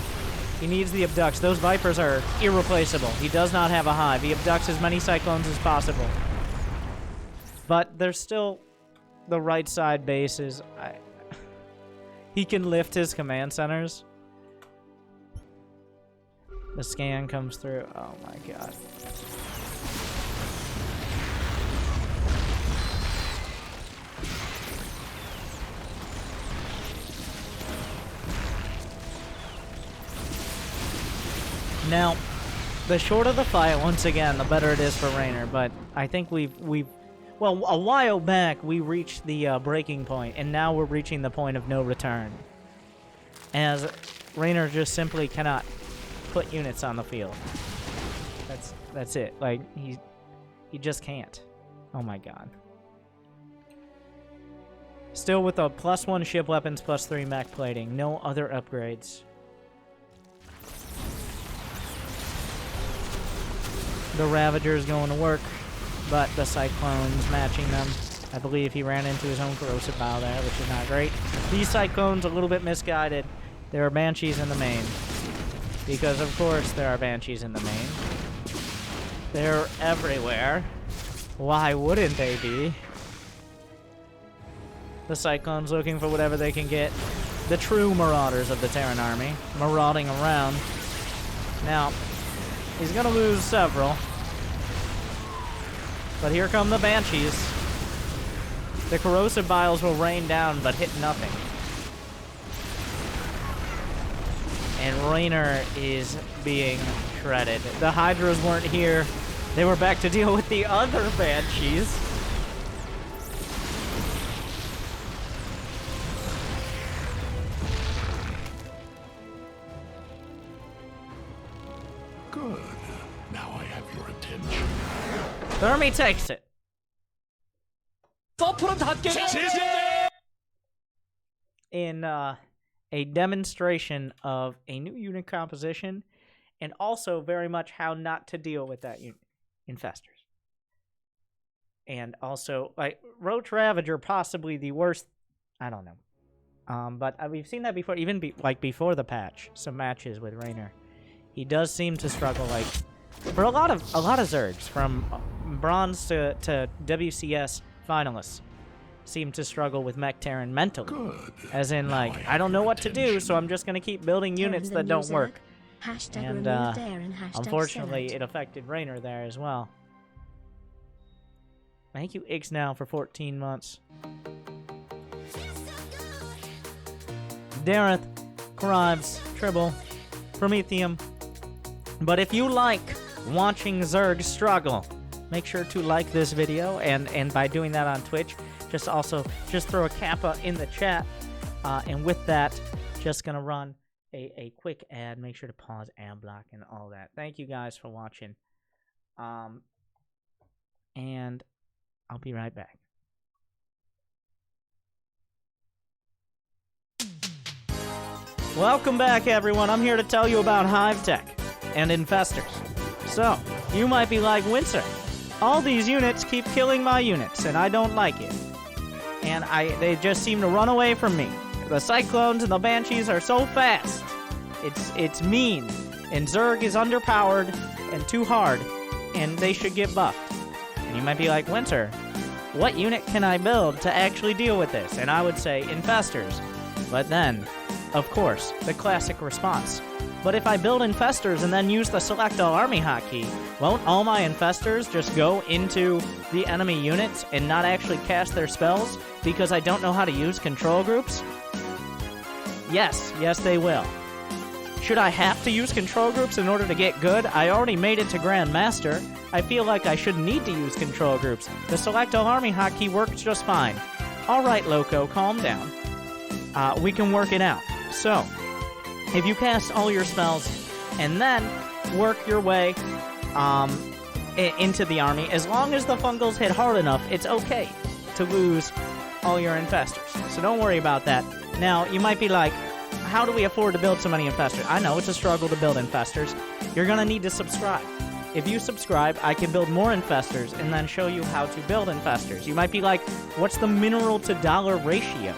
He needs the abducts. Those Vipers are irreplaceable. He does not have a hive. He abducts as many Cyclones as possible. But there's still the right side bases. He can lift his command centers. The scan comes through. Oh my god. Now, the shorter the fight, once again, the better it is for Reynor. But I think well, a while back we reached the breaking point, and now we're reaching the point of no return. As Reynor just simply cannot put units on the field. That's it. Like he just can't. Oh my god. Still with a +1 ship weapons, +3 mech plating. No other upgrades. The Ravager's going to work, but the Cyclone's matching them. I believe he ran into his own corrosive bile there, which is not great. These Cyclones a little bit misguided. There are Banshees in the main. Because, of course, there are Banshees in the main. They're everywhere. Why wouldn't they be? The Cyclone's looking for whatever they can get. The true marauders of the Terran army, marauding around. Now, he's going to lose several. But here come the Banshees. The corrosive biles will rain down, but hit nothing. And Reynor is being shredded. The Hydras weren't here. They were back to deal with the other Banshees.
Good. Now I have your attention.
Thermi takes it. In a demonstration of a new unit composition, and also very much how not to deal with that infestors. And also, like, Roach Ravager, possibly the worst, I don't know. But we've seen that before, even before the patch, some matches with Reynor. He does seem to struggle, like, for a lot of Zergs, from Bronze to WCS finalists, seem to struggle with Mech Terran mentally.
Good.
As in, like, I don't know what to do, so I'm just going to keep building units that don't work. And, unfortunately, it affected Reynor there as well. Thank you, Ix, now for 14 months. Dareth, Krives, Tribble, Prometheum. But if you like watching Zerg struggle, make sure to like this video, and by doing that on Twitch, just throw a kappa in the chat. And with that, just gonna run a quick ad. Make sure to pause ad block and all that. Thank you guys for watching. And I'll be right back. Welcome back, everyone. I'm here to tell you about Hive Tech and infestors. So, you might be like, Winter, all these units keep killing my units, and I don't like it. And they just seem to run away from me. The Cyclones and the Banshees are so fast. It's mean. And Zerg is underpowered and too hard, and they should get buffed. And you might be like, Winter, what unit can I build to actually deal with this? And I would say infestors. But then, of course, the classic response. But if I build infestors and then use the select all army hotkey, won't all my infestors just go into the enemy units and not actually cast their spells because I don't know how to use control groups? Yes, they will. Should I have to use control groups in order to get good? I already made it to Grandmaster. I feel like I shouldn't need to use control groups. The select all army hotkey works just fine. Alright, Loco, calm down. We can work it out. So, if you cast all your spells and then work your way into the army, as long as the fungals hit hard enough, it's okay to lose all your infestors. So don't worry about that. Now, you might be like, how do we afford to build so many infestors? I know it's a struggle to build infestors. You're going to need to subscribe. If you subscribe, I can build more infestors and then show you how to build infestors. You might be like, what's the mineral to dollar ratio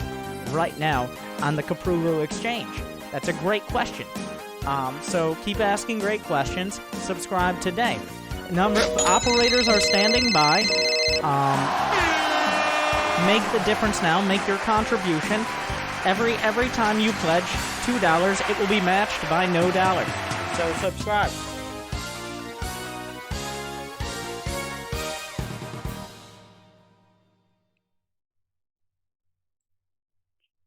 right now on the Kaprulu exchange? That's a great question. So keep asking great questions. Subscribe today. Number of operators are standing by. Make the difference now. Make your contribution. Every time you pledge $2, it will be matched by no dollar. So subscribe.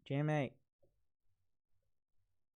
Jam 8.